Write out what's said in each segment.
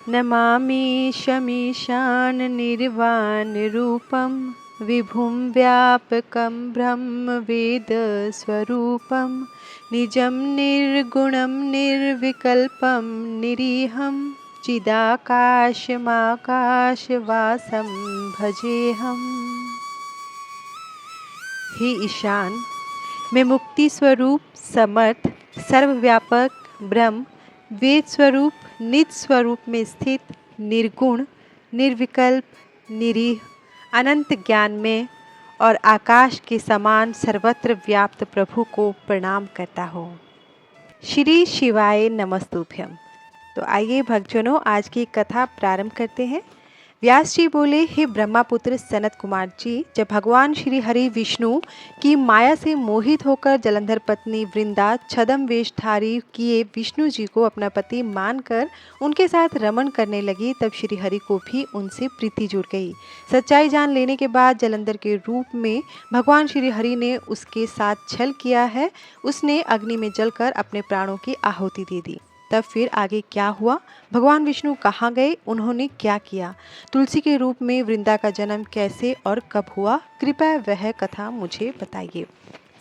नमामि शमीशान निर्वाणरूपं विभुं व्यापकं ब्रह्मवेदस्वरूपं निजं निर्गुणं निर्विकल्पं निरीहं चिदाकाशमाकाशवासं भजेऽहम्। हे ईशान, मैं मुक्ति स्वरूप, समर्थ, सर्वव्यापक ब्रह्म, वेद स्वरूप, निज स्वरूप में स्थित, निर्गुण, निर्विकल्प, निरीह, अनंत ज्ञान में और आकाश के समान सर्वत्र व्याप्त प्रभु को प्रणाम करता हूँ। श्री शिवाय नमस्तुभ्यम। तो आइए भक्तजनों, आज की कथा प्रारंभ करते हैं। व्यास जी बोले, हे ब्रह्मापुत्र सनत कुमार जी, जब भगवान श्री हरि विष्णु की माया से मोहित होकर जलंधर पत्नी वृंदा छद्म वेशधारी किए विष्णु जी को अपना पति मानकर उनके साथ रमण करने लगी, तब श्री हरि को भी उनसे प्रीति जुड़ गई। सच्चाई जान लेने के बाद जलंधर के रूप में भगवान श्री हरि ने उसके साथ छल किया है। उसने अग्नि में जलकर अपने प्राणों की आहुति दे दी। तब फिर आगे क्या हुआ? भगवान विष्णु कहाँ गए? उन्होंने क्या किया? तुलसी के रूप में वृंदा का जन्म कैसे और कब हुआ? कृपया वह कथा मुझे बताइए।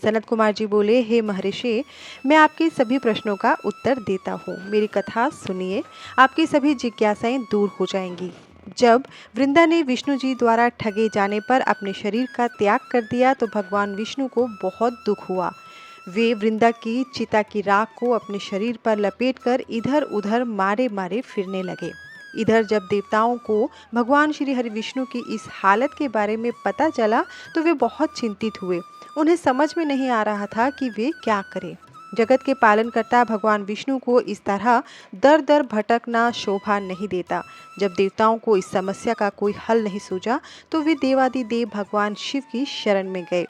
सनत कुमार जी बोले, हे महर्षि, मैं आपके सभी प्रश्नों का उत्तर देता हूँ। मेरी कथा सुनिए, आपकी सभी जिज्ञासाएं दूर हो जाएंगी। जब वृंदा ने विष्णु जी द्वारा ठगे जाने पर अपने शरीर का त्याग कर दिया तो भगवान विष्णु को बहुत दुख हुआ। वे वृंदा की चिता की राख को अपने शरीर पर लपेटकर इधर उधर मारे मारे फिरने लगे। इधर जब देवताओं को भगवान श्री हरि विष्णु की इस हालत के बारे में पता चला तो वे बहुत चिंतित हुए। उन्हें समझ में नहीं आ रहा था कि वे क्या करें। जगत के पालनकर्ता भगवान विष्णु को इस तरह दर दर भटकना शोभा नहीं देता। जब देवताओं को इस समस्या का कोई हल नहीं सूझा तो वे देवादिदेव भगवान शिव की शरण में गए।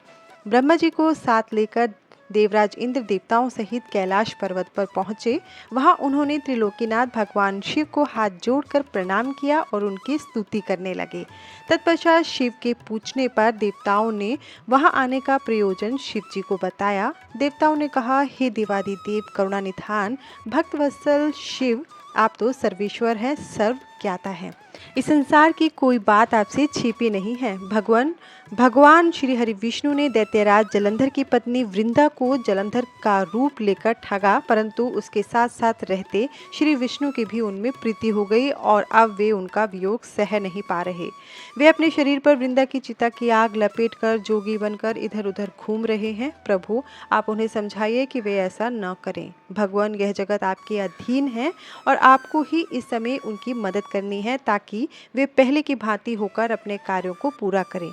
ब्रह्मा जी को साथ लेकर देवराज इंद्र देवताओं सहित कैलाश पर्वत पर पहुंचे। वहां उन्होंने त्रिलोकीनाथ भगवान शिव को हाथ जोड़कर प्रणाम किया और उनकी स्तुति करने लगे। तत्पश्चात शिव के पूछने पर देवताओं ने वहां आने का प्रयोजन शिव जी को बताया। देवताओं ने कहा, हे देवादिदेव करुणानिधान भक्तवत्सल शिव, आप तो सर्वेश्वर हैं, सर्व ज्ञाता है। इस संसार की कोई बात आपसे छिपी नहीं है। भगवान श्री हरि विष्णु ने दैत्यराज जलंधर की पत्नी वृंदा को जलंधर का रूप लेकर ठगा, परंतु उसके साथ साथ रहते श्री विष्णु की भी उनमें प्रीति हो गई और अब वे उनका वियोग सह नहीं पा रहे। वे अपने शरीर पर वृंदा की चिता की आग लपेटकर जोगी बनकर इधर उधर घूम रहे हैं। प्रभु, आप उन्हें समझाइए कि वे ऐसा न करें। भगवान, यह जगत आपके अधीन है और आपको ही इस समय उनकी मदद करनी है ताकि वे पहले की भांति होकर अपने कार्यों को पूरा करें।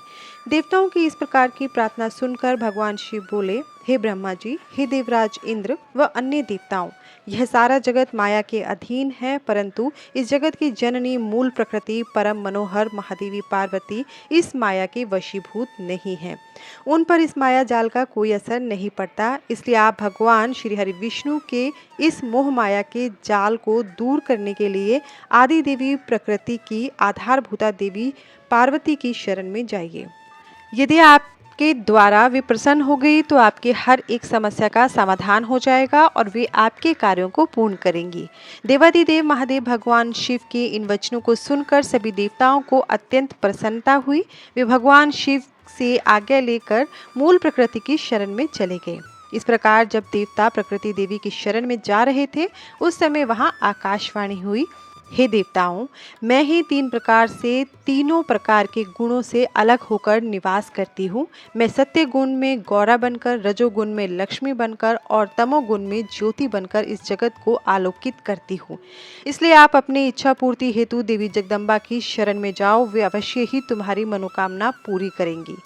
देवताओं की इस प्रकार की प्रार्थना सुनकर भगवान शिव बोले, हे ब्रह्मा जी, हे देवराज इंद्र व अन्य देवताओं, यह सारा जगत माया के अधीन है, परंतु इस जगत की जननी मूल प्रकृति परम मनोहर महादेवी पार्वती इस माया के वशीभूत नहीं है। उन पर इस माया जाल का कोई असर नहीं पड़ता। इसलिए आप भगवान श्री हरि विष्णु के इस मोह माया के जाल को दूर करने के लिए आदि देवी प्रकृति की आधारभूता देवी पार्वती की शरण में जाइए। यदि आपके द्वारा वे प्रसन्न हो गई तो आपके हर एक समस्या का समाधान हो जाएगा और वे आपके कार्यों को पूर्ण करेंगी। देवादिदेव महादेव भगवान शिव के इन वचनों को सुनकर सभी देवताओं को अत्यंत प्रसन्नता हुई। वे भगवान शिव से आज्ञा लेकर मूल प्रकृति की शरण में चले गए। इस प्रकार जब देवता प्रकृति देवी की शरण में जा रहे थे उस समय वहां आकाशवाणी हुई, हे देवताओं, मैं ही तीन प्रकार से तीनों प्रकार के गुणों से अलग होकर निवास करती हूँ। मैं सत्य गुण में गौरा बनकर, रजोगुण में लक्ष्मी बनकर और तमोगुण में ज्योति बनकर इस जगत को आलोकित करती हूँ। इसलिए आप अपनी इच्छा पूर्ति हेतु देवी जगदम्बा की शरण में जाओ, वे अवश्य ही तुम्हारी मनोकामना पूरी करेंगी।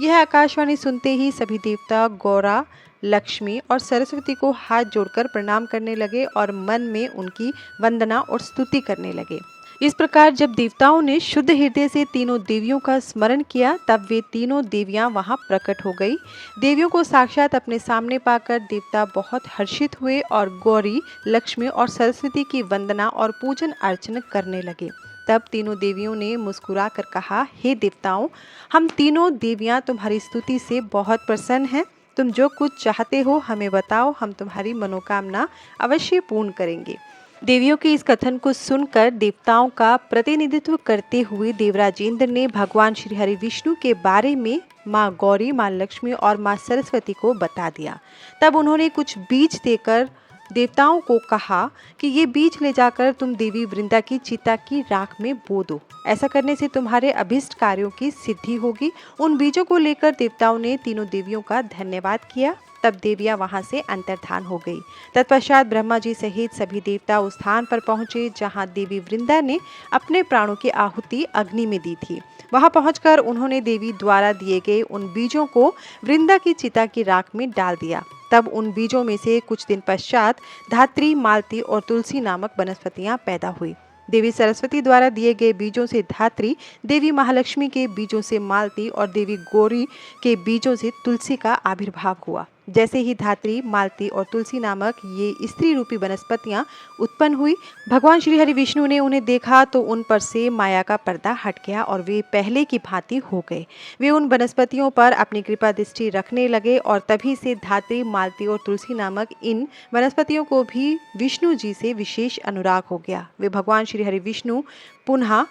यह आकाशवाणी सुनते ही सभी देवता गौरा, लक्ष्मी और सरस्वती को हाथ जोड़कर प्रणाम करने लगे और मन में उनकी वंदना और स्तुति करने लगे। इस प्रकार जब देवताओं ने शुद्ध हृदय से तीनों देवियों का स्मरण किया तब वे तीनों देवियां वहां प्रकट हो गई। देवियों को साक्षात अपने सामने पाकर देवता बहुत हर्षित हुए और गौरी, लक्ष्मी और सरस्वती की वंदना और पूजन अर्चन करने लगे। तब तीनों देवियों ने मुस्कुरा कर कहा, हे देवताओं, हम तीनों देवियां तुम्हारी स्तुति से बहुत प्रसन्न हैं। तुम जो कुछ चाहते हो हमें बताओ, हम तुम्हारी मनोकामना अवश्य पूर्ण करेंगे। देवियों के इस कथन को सुनकर देवताओं का प्रतिनिधित्व करते हुए देवराज इंद्र ने भगवान श्री हरि विष्णु के बारे में माँ गौरी, माँ लक्ष्मी और माँ सरस्वती को बता दिया। तब उन्होंने कुछ बीज देकर देवताओं को कहा कि ये बीज ले जाकर तुम देवी वृंदा की चिता की राख में बो दो। ऐसा करने से तुम्हारे अभिष्ट कार्यों की सिद्धि होगी। उन बीजों को लेकर देवताओं ने तीनों देवियों का धन्यवाद किया। तब देवियां वहां से अंतर्धान हो गई। तत्पश्चात ब्रह्मा जी सहित सभी देवता उस स्थान पर पहुंचे जहां देवी वृंदा ने अपने प्राणों की आहुति अग्नि में दी थी। वहां पहुंचकर उन्होंने देवी द्वारा दिए गए उन बीजों को वृंदा की चिता की राख में डाल दिया। तब उन बीजों में से कुछ दिन पश्चात धात्री, मालती और तुलसी नामक वनस्पतियां पैदा हुई। देवी सरस्वती द्वारा दिए गए बीजों से धात्री, देवी महालक्ष्मी के बीजों से मालती और देवी गौरी के बीजों से तुलसी का आविर्भाव हुआ। जैसे ही धात्री, मालती और तुलसी नामक ये स्त्री रूपी वनस्पतियां उत्पन्न हुई, भगवान श्री हरि विष्णु ने उन्हें देखा तो उन पर से माया का पर्दा हट गया और वे पहले की भांति हो गए। वे उन वनस्पतियों पर अपनी कृपा दृष्टि रखने लगे और तभी से धात्री, मालती और तुलसी नामक इन वनस्पतियों को भी विष्णु जी से विशेष अनुराग हो गया। वे भगवान श्री हरि विष्णु पुनः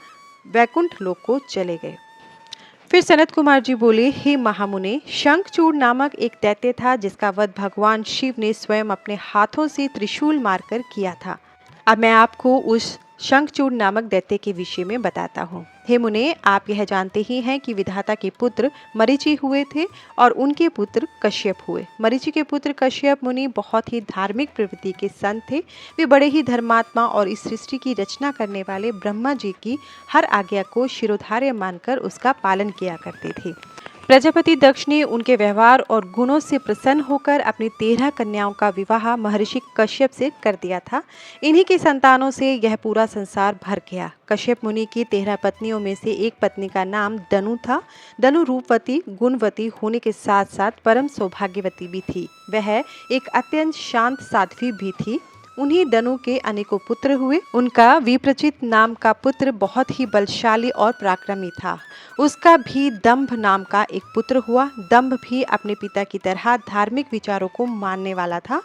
वैकुंठ लोक को चले गए। फिर सनत कुमार जी बोले, हे महामुने, शंखचूड़ नामक एक दैत्य था जिसका वध भगवान शिव ने स्वयं अपने हाथों से त्रिशूल मारकर किया था। अब मैं आपको उस शंखचूड़ नामक दैत्य के विषय में बताता हूँ। हे मुने, आप यह जानते ही हैं कि विधाता के पुत्र मरीचि हुए थे और उनके पुत्र कश्यप हुए। मरीचि के पुत्र कश्यप मुनि बहुत ही धार्मिक प्रवृत्ति के संत थे। वे बड़े ही धर्मात्मा और इस सृष्टि की रचना करने वाले ब्रह्मा जी की हर आज्ञा को शिरोधार्य मानकर उसका पालन किया करते थे। प्रजापति दक्ष ने उनके व्यवहार और गुणों से प्रसन्न होकर अपनी 13 कन्याओं का विवाह महर्षि कश्यप से कर दिया था। इन्हीं की संतानों से यह पूरा संसार भर गया। कश्यप मुनि की 13 पत्नियों में से एक पत्नी का नाम दनु था। दनु रूपवती, गुणवती होने के साथ साथ परम सौभाग्यवती भी थी। वह एक अत्यंत शांत साध्वी भी थी। उन्हीं दनु के अनेकों पुत्र हुए। उनका विप्रचित नाम का पुत्र बहुत ही बलशाली और पराक्रमी था। उसका भी दंभ नाम का एक पुत्र हुआ। दंभ भी अपने पिता की तरह धार्मिक विचारों को मानने वाला था।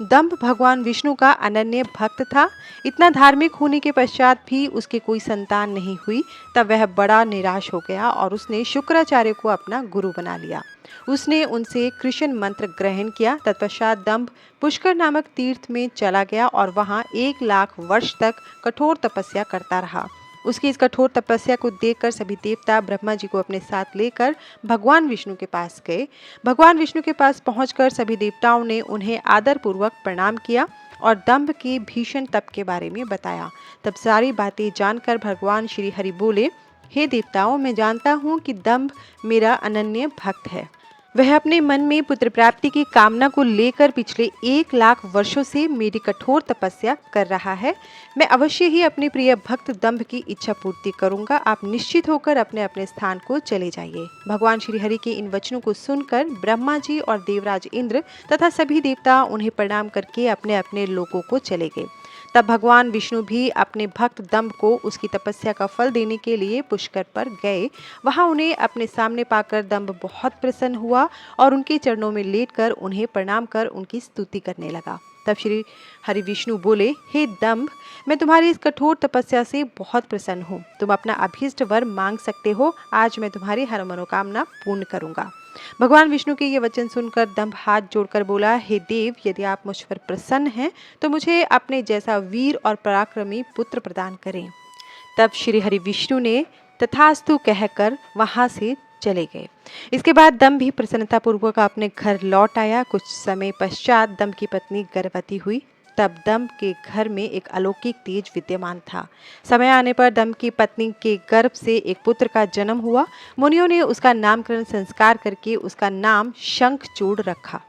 दंभ भगवान विष्णु का अनन्य भक्त था। इतना धार्मिक होने के पश्चात भी उसके कोई संतान नहीं हुई। तब वह बड़ा निराश हो गया और उसने शुक्राचार्य को अपना गुरु बना लिया। उसने उनसे कृष्ण मंत्र ग्रहण किया। तत्पश्चात दंभ पुष्कर नामक तीर्थ में चला गया और वहां 1 लाख वर्ष तक कठोर तपस्या करता रहा। उसकी इस कठोर तपस्या को देखकर सभी देवता ब्रह्मा जी को अपने साथ लेकर भगवान विष्णु के पास गए। भगवान विष्णु के पास पहुंचकर सभी देवताओं ने उन्हें आदरपूर्वक प्रणाम किया और दंभ के भीषण तप के बारे में बताया। तब सारी बातें जानकर भगवान श्री हरि बोले, हे देवताओं, मैं जानता हूँ कि दंभ मेरा अनन्य भक्त है। वह अपने मन में पुत्र प्राप्ति की कामना को लेकर पिछले 1 लाख वर्षों से मेरी कठोर तपस्या कर रहा है। मैं अवश्य ही अपने प्रिय भक्त दंभ की इच्छा पूर्ति करूंगा। आप निश्चित होकर अपने अपने स्थान को चले जाइए। भगवान श्री हरि के इन वचनों को सुनकर ब्रह्मा जी और देवराज इंद्र तथा सभी देवता उन्हें प्रणाम करके अपने अपने लोकों को चले गए। तब भगवान विष्णु भी अपने भक्त दंभ को उसकी तपस्या का फल देने के लिए पुष्कर पर गए। वहां उन्हें अपने सामने पाकर दंभ बहुत प्रसन्न हुआ और उनके चरणों में लेटकर उन्हें प्रणाम कर उनकी स्तुति करने लगा। तब श्री हरि विष्णु बोले, हे दंभ, मैं तुम्हारी इस कठोर तपस्या से बहुत प्रसन्न हूँ। तुम अपना अभीष्ट वर मांग सकते हो। आज मैं तुम्हारी हर मनोकामना पूर्ण करूँगा। भगवान विष्णु के ये वचन सुनकर दंभ हाथ जोड़कर बोला, हे देव, यदि आप मुझ पर प्रसन्न हैं तो मुझे अपने जैसा वीर और पराक्रमी पुत्र प्रदान करें। तब श्री हरि विष्णु ने तथास्तु कहकर वहां से चले गए। इसके बाद दंभ भी प्रसन्नतापूर्वक अपने घर लौट आया। कुछ समय पश्चात दंभ की पत्नी गर्भवती हुई। तब दंभ के घर में एक अलौकिक तेज विद्यमान था। समय आने पर दंभ की पत्नी के गर्भ से एक पुत्र का जन्म हुआ। मुनियों ने उसका नामकरण संस्कार करके उसका नाम शंखचूड़ रखा।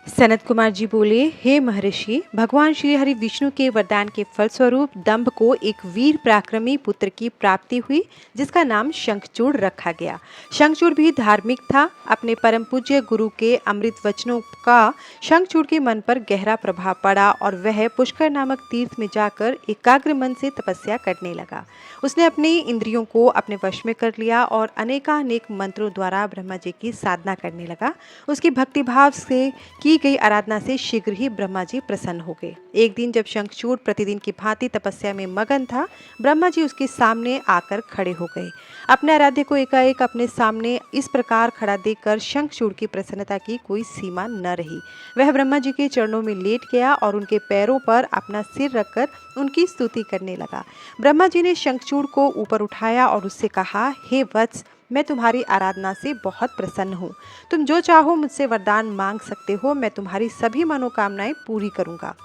सनत कुमार जी बोले, हे महर्षि, भगवान श्री हरि विष्णु के वरदान के फलस्वरूप दंभ को एक वीर पराक्रमी पुत्र की प्राप्ति हुई जिसका नाम शंखचूड़ रखा गया। शंखचूड़ भी धार्मिक था। अपने परम पूज्य गुरु के अमृत वचनों का शंखचूड़ के मन पर गहरा प्रभाव पड़ा और वह पुष्कर नामक तीर्थ में जाकर एकाग्र मन से तपस्या करने लगा। उसने अपनी इंद्रियों को अपने वश में कर लिया और अनेकानेक मंत्रों द्वारा ब्रह्मा जी की साधना करने लगा। उसकी भक्तिभाव से की की गई आराधना से शीघ्र ही ब्रह्मा जी प्रसन्न हो गए। एक दिन जब शंखचूड़ प्रतिदिन की भांति तपस्या में मगन था, ब्रह्मा जी उसके सामने आकर खड़े हो गए। अपने आराध्य को एकाएक अपने सामने इस प्रकार खड़ा देखकर शंखचूड़ की प्रसन्नता की कोई सीमा न रही। वह ब्रह्मा जी के चरणों में लेट गया और उनके पैरों पर अपना सिर रखकर उनकी स्तुति करने लगा। ब्रह्मा जी ने शंखचूड़ को ऊपर उठाया और उससे कहा, हे वत्स, मैं तुम्हारी आराधना से बहुत प्रसन्न हूँ। तुम जो चाहो मुझसे वरदान मांग सकते हो, मैं तुम्हारी सभी मनोकामनाएं पूरी करूँगा।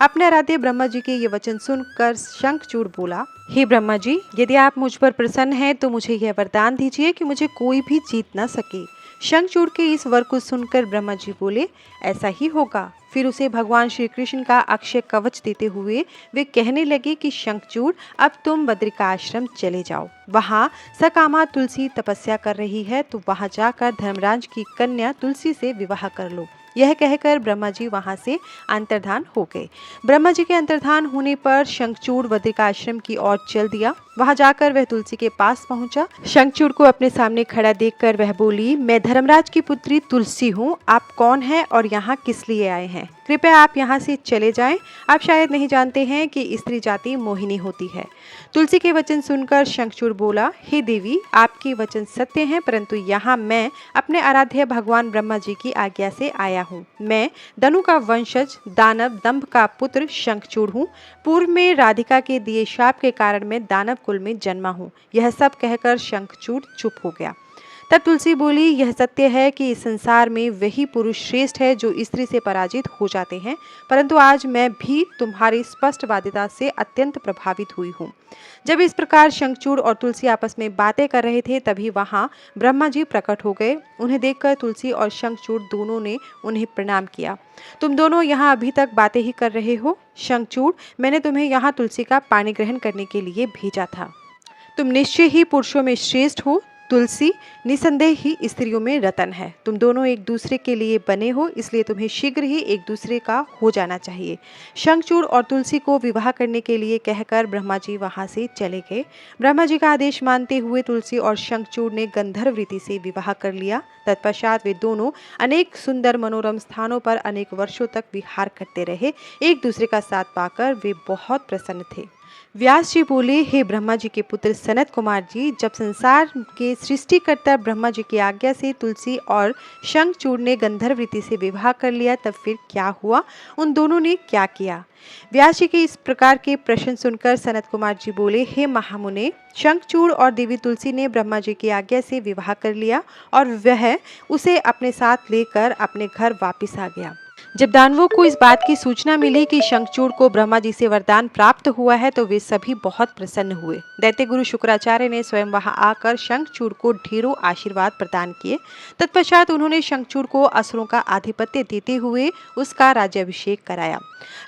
अपने आराध्य ब्रह्मा जी के ये वचन सुनकर शंखचूड़ बोला, हे ब्रह्मा जी, यदि आप मुझ पर प्रसन्न हैं तो मुझे यह वरदान दीजिए कि मुझे कोई भी जीत न सके। शंखचूड़ के इस वर को सुनकर ब्रह्मा जी बोले, ऐसा ही होगा। फिर उसे भगवान श्री कृष्ण का अक्षय कवच देते हुए वे कहने लगे कि शंखचूड़, अब तुम बद्रिकाश्रम चले जाओ। वहाँ सकामा तुलसी तपस्या कर रही है, तो वहाँ जाकर धर्मराज की कन्या तुलसी से विवाह कर लो। यह कहकर ब्रह्मा जी वहां से अंतर्धान हो गए। ब्रह्मा जी के अंतर्धान होने पर शंखचूड़ बद्रिकाश्रम की ओर चल दिया। वहां जाकर वह तुलसी के पास पहुंचा। शंखचूड़ को अपने सामने खड़ा देखकर वह बोली, मैं धर्मराज की पुत्री तुलसी हूँ। आप कौन हैं और यहाँ किस लिए आए हैं? कृपया आप यहाँ से चले जाएं। आप शायद नहीं जानते हैं कि स्त्री जाति मोहिनी होती है। तुलसी के वचन सुनकर शंखचूड़ बोला, हे देवी, आपके वचन सत्य हैं, परंतु यहाँ मैं अपने आराध्य भगवान ब्रह्मा जी की आज्ञा से आया हूँ। मैं दनु का वंशज, दानव दंभ का पुत्र शंखचूड़ हूँ। पूर्व में राधिका के दिए शाप के कारण मैं दानव कुल में जन्मा हूँ। यह सब कहकर शंखचूड़ चुप हो गया। तब तुलसी बोली, यह सत्य है कि इस संसार में वही पुरुष श्रेष्ठ है जो स्त्री से पराजित हो जाते हैं, परंतु आज मैं भी तुम्हारी स्पष्टवादिता से अत्यंत प्रभावित हुई हूँ। जब इस प्रकार शंखचूड़ और तुलसी आपस में बातें कर रहे थे, तभी वहाँ ब्रह्मा जी प्रकट हो गए। उन्हें देखकर तुलसी और शंखचूड़ दोनों ने उन्हें प्रणाम किया। तुम दोनों यहाँ अभी तक बातें ही कर रहे हो? शंखचूड़, मैंने तुम्हें यहाँ तुलसी का पानी ग्रहण करने के लिए भेजा था। तुम निश्चय ही पुरुषों में श्रेष्ठ हो। तुलसी, निसंदेह ही स्त्रियों में रतन है। तुम दोनों एक दूसरे के लिए बने हो, इसलिए तुम्हें शीघ्र ही एक दूसरे का हो जाना चाहिए। शंखचूड़ और तुलसी को विवाह करने के लिए कहकर ब्रह्मा जी वहां से चले गए। ब्रह्मा जी का आदेश मानते हुए तुलसी और शंखचूड़ ने गंधर्व रीति से विवाह कर लिया। तत्पश्चात वे दोनों अनेक सुंदर मनोरम स्थानों पर अनेक वर्षों तक विहार करते रहे। एक दूसरे का साथ पाकर वे बहुत प्रसन्न थे। व्यास जी बोले, हे ब्रह्मा जी के पुत्र सनत कुमार जी, जब संसार के सृष्टिकर्ता ब्रह्मा जी की आज्ञा से तुलसी और शंखचूड़ ने गंधर्व रीति से विवाह कर लिया, तब फिर क्या हुआ? उन दोनों ने क्या किया? व्यास जी के इस प्रकार के प्रश्न सुनकर सनत कुमार जी बोले, हे महामुने, शंखचूड़ और देवी तुलसी ने ब्रह्मा जी की आज्ञा से विवाह कर लिया और वह उसे अपने साथ लेकर अपने घर वापिस आ गया। जब दानवों को इस बात की सूचना मिली कि शंखचूड़ को ब्रह्मा जी से वरदान प्राप्त हुआ है, तो वे सभी बहुत प्रसन्न हुए। दैत्य गुरु शुक्राचार्य ने स्वयं वहां आकर शंखचूड़ को ढेरों आशीर्वाद प्रदान किए। तत्पश्चात उन्होंने शंखचूड़ को असुरों का आधिपत्य देते हुए उसका राज्याभिषेक कराया।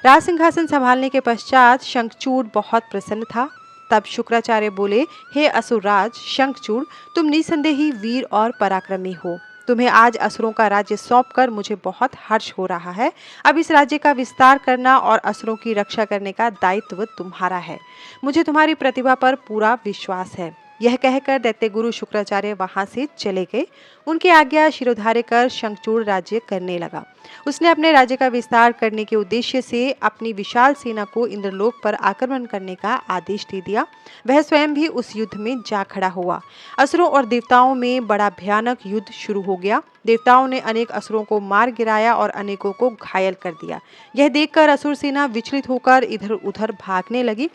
राज सिंहासन संभालने के पश्चात शंखचूड़ बहुत प्रसन्न था। तब शुक्राचार्य बोले, हे असुरराज शंखचूड़, तुम निसंदेही वीर और पराक्रमी हो। तुम्हें आज असुरों का राज्य सौंपकर मुझे बहुत हर्ष हो रहा है। अब इस राज्य का विस्तार करना और असुरों की रक्षा करने का दायित्व तुम्हारा है। मुझे तुम्हारी प्रतिभा पर पूरा विश्वास है। यह कहकर दैत्य गुरु शुक्राचार्य वहां से चले गए। उनकी आज्ञा शिरोधार्य कर शंखचूड़ राज्य करने लगा। उसने अपने राज्य का विस्तार करने के उद्देश्य से अपनी विशाल सेना को इंद्रलोक पर आक्रमण करने का आदेश दे दिया। वह स्वयं भी उस युद्ध में जा खड़ा हुआ। असुरों और देवताओं में बड़ा भयानक युद्ध शुरू हो गया। देवताओं ने अनेक असुरों को मार गिराया और अनेकों को घायल कर दिया। यह देखकर असुर सेना विचलित होकर इधर उधर भागने लगी।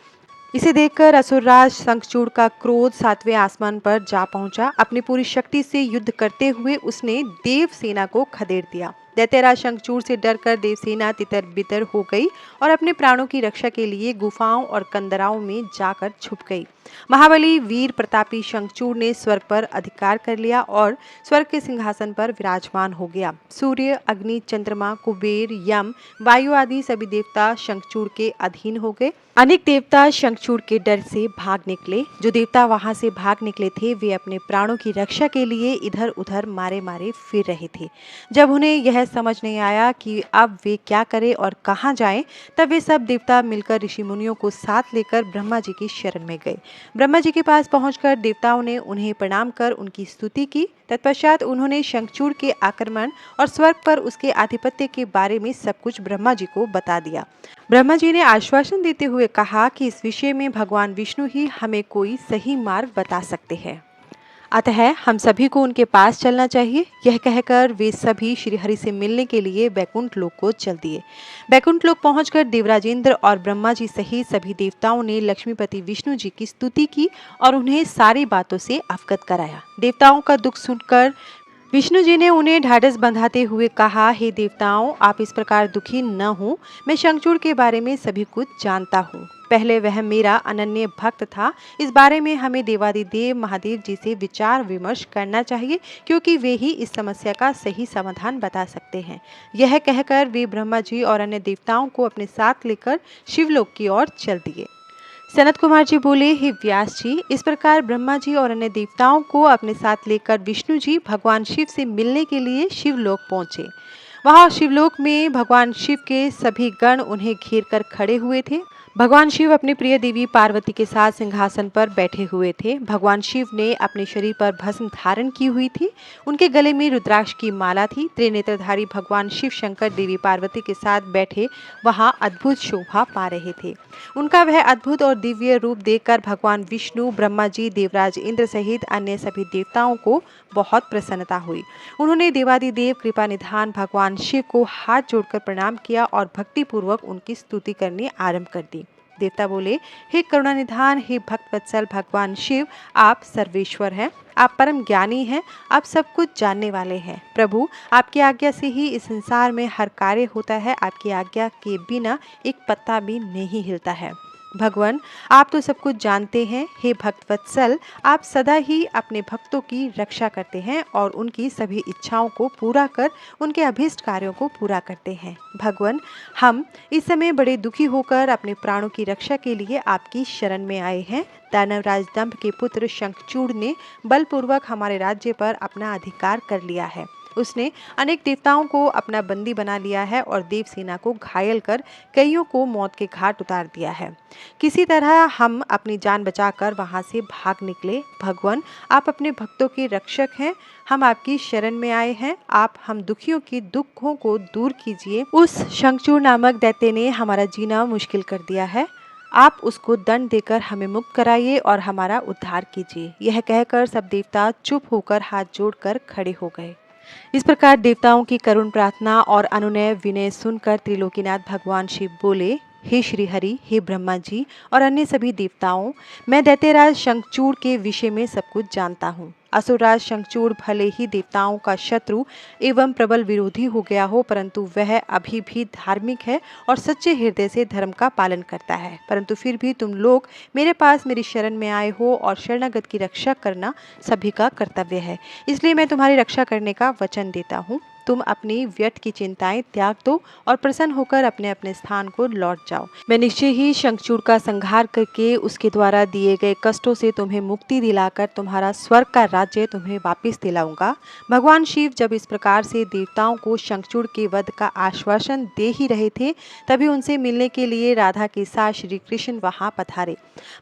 इसे देखकर असुरराज शंखचूड़ का क्रोध सातवें आसमान पर जा पहुंचा। अपनी पूरी शक्ति से युद्ध करते हुए उसने देव सेना को खदेड़ दिया। दैत्यराज शंखचूड़ से डरकर देवसेना तितर बितर हो गई और अपने प्राणों की रक्षा के लिए गुफाओं और कंदराओं में जाकर छुप गई। महाबली वीर प्रतापी शंखचूड़ ने स्वर्ग पर अधिकार कर लिया और स्वर्ग के सिंहासन पर विराजमान हो गया। सूर्य, अग्नि, चंद्रमा, कुबेर, यम, वायु आदि सभी देवता शंखचूड़ के अधीन हो गए। अनेक देवता शंखचूड़ के डर से भाग निकले। जो देवता वहां से भाग निकले थे, वे अपने प्राणों की रक्षा के लिए इधर उधर मारे मारे फिर रहे थे। जब उन्हें यह यह समझ नहीं आया कि अब वे क्या करें और कहाँ जाएं, तब वे सब देवता मिलकर ऋषि मुनियों को साथ लेकर ब्रह्मा जी की शरण में गए। ब्रह्मा जी के पास पहुंचकर देवताओं ने उन्हें प्रणाम कर उनकी स्तुति की। तत्पश्चात उन्होंने शंखचूड़ के आक्रमण और स्वर्ग पर उसके आधिपत्य के बारे में सब कुछ ब्रह्मा जी को बता दिया। ब्रह्मा जी ने आश्वासन देते हुए कहा कि इस विषय में भगवान विष्णु ही हमें कोई सही मार्ग बता सकते हैं, अतः हम सभी को उनके पास चलना चाहिए। यह कहकर वे सभी श्री हरि से मिलने के लिए बैकुंठ लोक को चल दिए। बैकुंठ लोक पहुंचकर देवराज इंद्र और ब्रह्मा जी सहित सभी देवताओं ने लक्ष्मीपति विष्णु जी की स्तुति की और उन्हें सारी बातों से अवगत कराया। देवताओं का दुख सुनकर विष्णु जी ने उन्हें ढाढ़स बंधाते हुए कहा, हे देवताओं, आप इस प्रकार दुखी न हो। मैं शंखचूड़ के बारे में सभी कुछ जानता हूँ। पहले वह मेरा अनन्य भक्त था। इस बारे में हमें देवादिदेव महादेव जी से विचार विमर्श करना चाहिए, क्योंकि वे ही इस समस्या का सही समाधान बता सकते हैं। यह कहकर वे ब्रह्मा जी और अन्य देवताओं को अपने साथ लेकर शिवलोक की ओर चल दिए। सनत कुमार जी बोले, हे व्यास जी, इस प्रकार ब्रह्मा जी और अन्य देवताओं को अपने साथ लेकर विष्णु जी भगवान शिव से मिलने के लिए शिवलोक पहुंचे। वहां शिवलोक में भगवान शिव के सभी गण उन्हें घेर कर खड़े हुए थे। भगवान शिव अपनी प्रिय देवी पार्वती के साथ सिंहासन पर बैठे हुए थे। भगवान शिव ने अपने शरीर पर भस्म धारण की हुई थी। उनके गले में रुद्राक्ष की माला थी। त्रिनेत्रधारी भगवान शिव शंकर देवी पार्वती के साथ बैठे वहां अद्भुत शोभा पा रहे थे। उनका वह अद्भुत और दिव्य रूप देखकर भगवान विष्णु, ब्रह्मा जी, देवराज इंद्र सहित अन्य सभी देवताओं को बहुत प्रसन्नता हुई। उन्होंने देवादिदेव कृपा निधान भगवान शिव को हाथ जोड़कर प्रणाम किया और भक्तिपूर्वक उनकी स्तुति करनी आरंभ कर दी। देवता बोले, हे करुणा निधान, हे भक्त वत्सल भगवान शिव, आप सर्वेश्वर हैं, आप परम ज्ञानी हैं, आप सब कुछ जानने वाले हैं। प्रभु, आपकी आज्ञा से ही इस संसार में हर कार्य होता है। आपकी आज्ञा के बिना एक पत्ता भी नहीं हिलता है। भगवान, आप तो सब कुछ जानते हैं। हे भक्त वत्सल, आप सदा ही अपने भक्तों की रक्षा करते हैं और उनकी सभी इच्छाओं को पूरा कर उनके अभीष्ट कार्यों को पूरा करते हैं। भगवान, हम इस समय बड़े दुखी होकर अपने प्राणों की रक्षा के लिए आपकी शरण में आए हैं। दानवराज दंभ के पुत्र शंखचूड़ ने बलपूर्वक हमारे राज्य पर अपना अधिकार कर लिया है। उसने अनेक देवताओं को अपना बंदी बना लिया है और देव सेना को घायल कर कईयों को मौत के घाट उतार दिया है। किसी तरह हम अपनी जान बचाकर वहां से भाग निकले। भगवान, आप अपने भक्तों के रक्षक हैं। हम आपकी शरण में आए हैं। आप हम दुखियों की दुखों को दूर कीजिए। उस शंखचूड़ नामक दैत्य ने हमारा जीना मुश्किल कर दिया है। आप उसको दंड देकर हमें मुक्त कराइए और हमारा उद्धार कीजिए। यह कहकर सब देवता चुप होकर हाथ जोड़कर खड़े हो गए। इस प्रकार देवताओं की करुण प्रार्थना और अनुनय विनय सुनकर त्रिलोकीनाथ भगवान शिव बोले, हे श्री हरि, हे ब्रह्मा जी और अन्य सभी देवताओं, मैं दैत्यराज शंखचूड़ के विषय में सब कुछ जानता हूँ। असुरराज शंखचूड़ भले ही देवताओं का शत्रु एवं प्रबल विरोधी हो गया हो, परंतु वह अभी भी धार्मिक है और सच्चे हृदय से धर्म का पालन करता है। परंतु फिर भी तुम लोग मेरे पास मेरी शरण में आए हो और शरणागत की रक्षा करना सभी का कर्तव्य है। इसलिए मैं तुम्हारी रक्षा करने का वचन देता हूँ। तुम अपनी व्यर्थ की चिंताएं त्याग दो और प्रसन्न होकर अपने अपने स्थान को लौट जाओ। मैं निश्चय ही शंखचूड़ का संहार करके उसके द्वारा दिए गए कष्टों से तुम्हें मुक्ति दिलाकर तुम्हारा स्वर्ग का राज्य तुम्हें वापस दिलाऊंगा। भगवान शिव जब इस प्रकार से देवताओं को शंखचूड़ के वध का आश्वासन दे ही रहे थे, तभी उनसे मिलने के लिए राधा के साथ श्री कृष्ण वहां पधारे।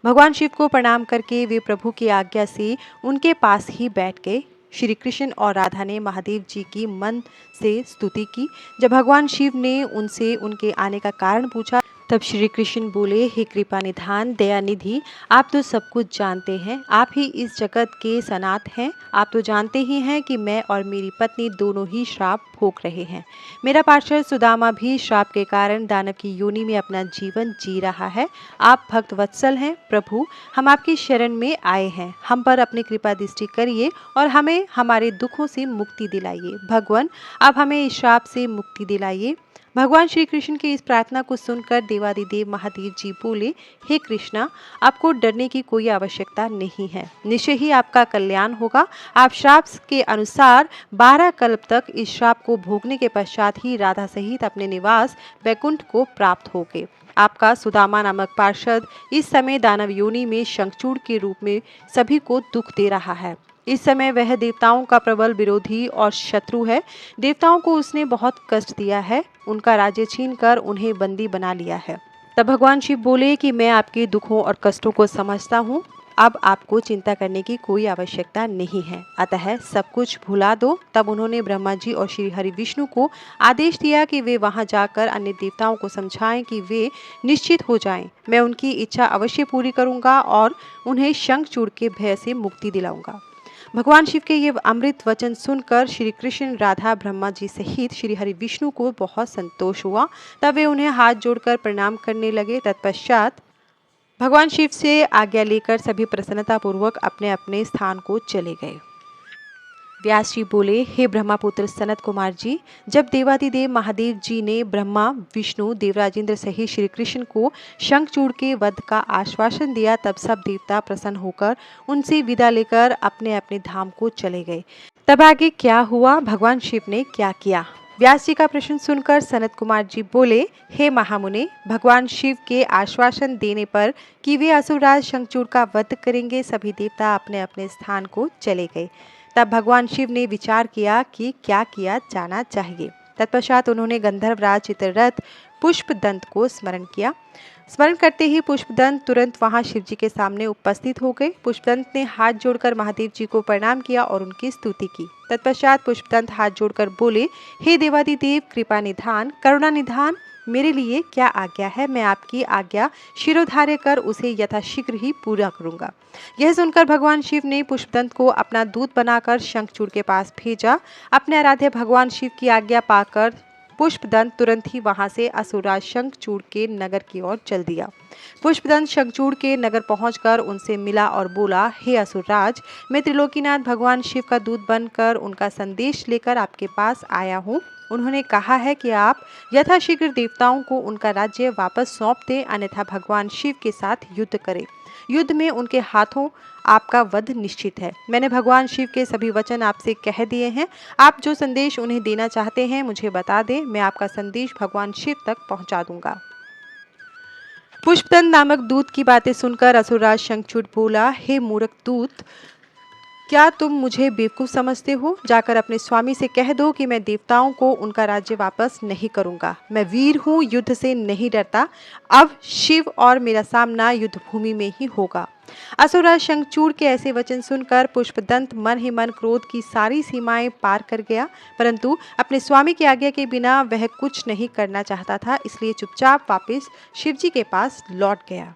भगवान शिव को प्रणाम करके वे प्रभु की आज्ञा से उनके पास ही बैठ गए। श्री कृष्ण और राधा ने महादेव जी की मन से स्तुति की। जब भगवान शिव ने उनसे उनके आने का कारण पूछा, तब श्री कृष्ण बोले, हे कृपा निधान दयानिधि, आप तो सब कुछ जानते हैं। आप ही इस जगत के सनाथ हैं। आप तो जानते ही हैं कि मैं और मेरी पत्नी दोनों ही श्राप भोग रहे हैं। मेरा पार्षद सुदामा भी श्राप के कारण दानव की योनि में अपना जीवन जी रहा है। आप भक्त वत्सल हैं। प्रभु, हम आपकी शरण में आए हैं। हम पर अपनी कृपा दृष्टि करिए और हमें हमारे दुखों से मुक्ति दिलाइए। भगवान, आप हमें इस श्राप से मुक्ति दिलाइए। भगवान श्री कृष्ण की इस प्रार्थना को सुनकर देवादिदेव महादेव जी बोले, हे कृष्णा, आपको डरने की कोई आवश्यकता नहीं है। निश्चय ही आपका कल्याण होगा। आप श्राप के अनुसार 12 कल्प तक इस श्राप को भोगने के पश्चात ही राधा सहित अपने निवास बैकुंठ को प्राप्त होगे। आपका सुदामा नामक पार्षद इस समय दानव योनि में शंखचूड़ के रूप में सभी को दुख दे रहा है। इस समय वह देवताओं का प्रबल विरोधी और शत्रु है। देवताओं को उसने बहुत कष्ट दिया है, उनका राज्य छीनकर उन्हें बंदी बना लिया है। तब भगवान शिव बोले कि मैं आपके दुखों और कष्टों को समझता हूँ, अब आपको चिंता करने की कोई आवश्यकता नहीं है, अतः सब कुछ भुला दो। तब उन्होंने ब्रह्मा जी और श्री हरि विष्णु को आदेश दिया कि वे वहां जाकर अन्य देवताओं को समझाएं कि वे निश्चित हो जाएं। मैं उनकी इच्छा अवश्य पूरी करूंगा और उन्हें शंखचूड़ के भय से मुक्ति दिलाऊंगा। भगवान शिव के ये अमृत वचन सुनकर श्री कृष्ण, राधा, ब्रह्मा जी सहित श्री हरि विष्णु को बहुत संतोष हुआ। तब वे उन्हें हाथ जोड़कर प्रणाम करने लगे। तत्पश्चात भगवान शिव से आज्ञा लेकर सभी प्रसन्नता पूर्वक अपने अपने स्थान को चले गए। व्यास जी बोले, हे ब्रह्मापुत्र सनत कुमार जी, जब देवादिदेव महादेव जी ने ब्रह्मा, विष्णु, देवराजेंद्र सहित श्री कृष्ण को शंखचूड़ के वध का आश्वासन दिया, तब सब देवता प्रसन्न होकर उनसे विदा लेकर अपने अपने धाम को चले गए। तब आगे क्या हुआ, भगवान शिव ने क्या किया? व्यास जी का प्रश्न सुनकर सनत कुमार जी बोले, हे महामुने, भगवान शिव के आश्वासन देने पर कि वे असुरराज शंखचूड़ का वध करेंगे, सभी देवता अपने अपने स्थान को चले गए। तब भगवान शिव ने विचार किया कि क्या किया जाना चाहिए। तत्पश्चात उन्होंने गंधर्वराज चित्ररथ पुष्पदंत को स्मरण किया। स्मरण करते ही पुष्पदंत तुरंत वहां शिव जी के सामने उपस्थित हो गए। पुष्पदंत ने हाथ जोड़कर महादेव जी को प्रणाम किया और उनकी स्तुति की। तत्पश्चात पुष्पदंत हाथ जोड़कर बोले, हे देवादिदेव, कृपा निधान, करुणा निधान, मेरे लिए क्या आज्ञा है? मैं आपकी आज्ञा शिरोधार्य कर उसे यथाशीघ्र ही पूरा करूंगा। यह सुनकर भगवान शिव ने पुष्पदंत को अपना दूत बनाकर शंखचूड़ के पास भेजा। अपने आराध्य भगवान शिव की आज्ञा पाकर पुष्पदंत तुरंत ही वहां से असुरराज शंखचूड़ के नगर की ओर चल दिया। पुष्पदंत शंखचूड़ के नगर पहुंचकर उनसे मिला और बोला, हे असुरराज, मैं त्रिलोकीनाथ भगवान शिव का दूत बनकर उनका संदेश लेकर आपके पास आया हूँ। उन्होंने कहा है कि आप यथाशीघ्र देवताओं को उनका राज्य वापस सौंप दें, अन्यथा भगवान शिव के साथ युद्ध करें। युद्ध में उनके हाथों आपका वध निश्चित है। मैंने भगवान शिव के सभी वचन आपसे कह दिए हैं। आप जो संदेश उन्हें देना चाहते हैं मुझे बता दें, मैं आपका संदेश भगवान शिव तक पहुंचा दूंगा। पुष्पदंत नामक दूत की बातें सुनकर असुरराज शंखचूड़ बोला, हे मूर्ख दूत, क्या तुम मुझे बेवकूफ़ समझते हो? जाकर अपने स्वामी से कह दो कि मैं देवताओं को उनका राज्य वापस नहीं करूंगा। मैं वीर हूँ, युद्ध से नहीं डरता। अब शिव और मेरा सामना युद्ध भूमि में ही होगा। असुरराज शंखचूड़ के ऐसे वचन सुनकर पुष्पदंत मन ही मन क्रोध की सारी सीमाएं पार कर गया, परंतु अपने स्वामी की आज्ञा के बिना वह कुछ नहीं करना चाहता था, इसलिए चुपचाप वापस शिवजी के पास लौट गया।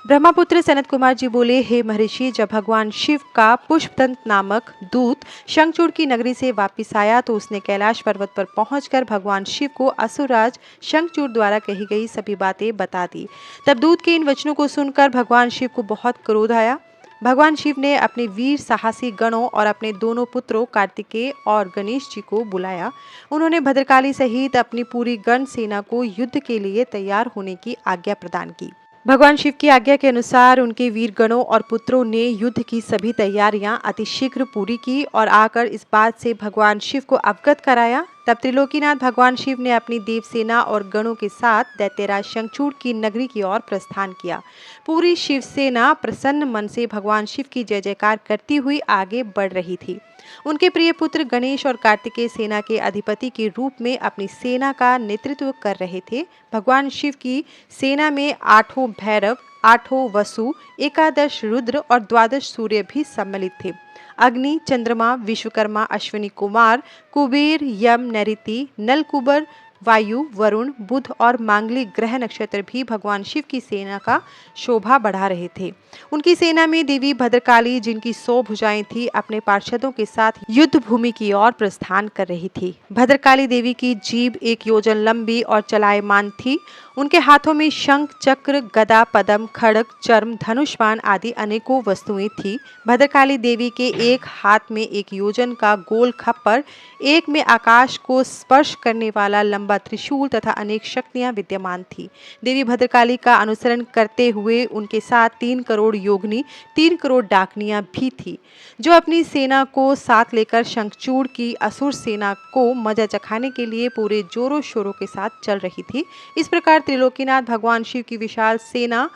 ब्रह्मापुत्र सनत कुमार जी बोले, हे महर्षि, जब भगवान शिव का पुष्पदंत नामक दूत शंखचूड़ की नगरी से वापस आया तो उसने कैलाश पर्वत पर पहुंचकर भगवान शिव को असुरराज शंखचूड़ द्वारा कही गई सभी बातें बता दी। तब दूत के इन वचनों को सुनकर भगवान शिव को बहुत क्रोध आया। भगवान शिव ने अपने वीर साहसी गणों और अपने दोनों पुत्रों कार्तिकेय और गणेश जी को बुलाया। उन्होंने भद्रकाली सहित अपनी पूरी गण सेना को युद्ध के लिए तैयार होने की आज्ञा प्रदान की। भगवान शिव की आज्ञा के अनुसार उनके वीरगणों और पुत्रों ने युद्ध की सभी तैयारियां अतिशीघ्र पूरी की और आकर इस बात से भगवान शिव को अवगत कराया। तब त्रिलोकीनाथ भगवान शिव ने अपनी देव सेना और गणों के साथ दैत्यराज शंखचूड़ की नगरी की ओर प्रस्थान किया। पूरी शिव सेना प्रसन्न मन से भगवान शिव की जय जयकार करती हुई आगे बढ़ रही थी। उनके प्रिय पुत्र गणेश और कार्तिकेय सेना के अधिपति के रूप में अपनी सेना का नेतृत्व कर रहे थे। भगवान शिव की सेना में 8 भैरव, 8 वसु, 11 रुद्र और 12 सूर्य भी सम्मिलित थे। अग्नि, चंद्रमा, विश्वकर्मा, अश्विनी कुमार, कुबेर, यम, नैऋति, नलकुबर, वायु, वरुण, बुध और मांगलिक ग्रह नक्षत्र भी भगवान शिव की सेना का शोभा बढ़ा रहे थे। उनकी सेना में देवी भद्रकाली, जिनकी 100 भुजाएं थी, अपने पार्षदों के साथ युद्ध भूमि की ओर प्रस्थान कर रही थी। भद्रकाली देवी की जीभ 1 योजन लंबी और चलायमान थी। उनके हाथों में शंख, चक्र, गदा, पद्म, खड्ग, चर्म, धनुष बाण आदि अनेकों वस्तुएं थी। भद्रकाली देवी के एक हाथ में 1 योजन का गोल खप्पर, एक में आकाश को स्पर्श करने वाला लंबा त्रिशूल तथा अनेक शक्तियां विद्यमान थी। देवी भद्रकाली का अनुसरण करते हुए उनके साथ 3 करोड़ योगिनी, 3 करोड़ डाकनियां भी थी, जो अपनी सेना को साथ लेकर शंखचूड़ की असुर सेना को मजा चखाने के लिए पूरे जोरों शोरों के साथ चल रही थी। इस प्रकार त्रिलोकीनाथ भगवान शिव की विशाल सेना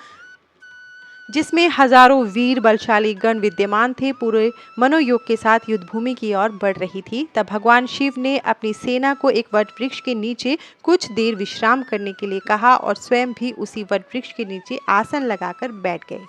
जिसमें हजारों वीर बलशाली गण विद्यमान थे, पूरे मनोयोग के साथ युद्ध भूमि की ओर बढ़ रही थी। तब भगवान शिव ने अपनी सेना को एक वट वृक्ष के नीचे कुछ देर विश्राम करने के लिए कहा और स्वयं भी उसी वट वृक्ष के नीचे आसन लगाकर बैठ गए।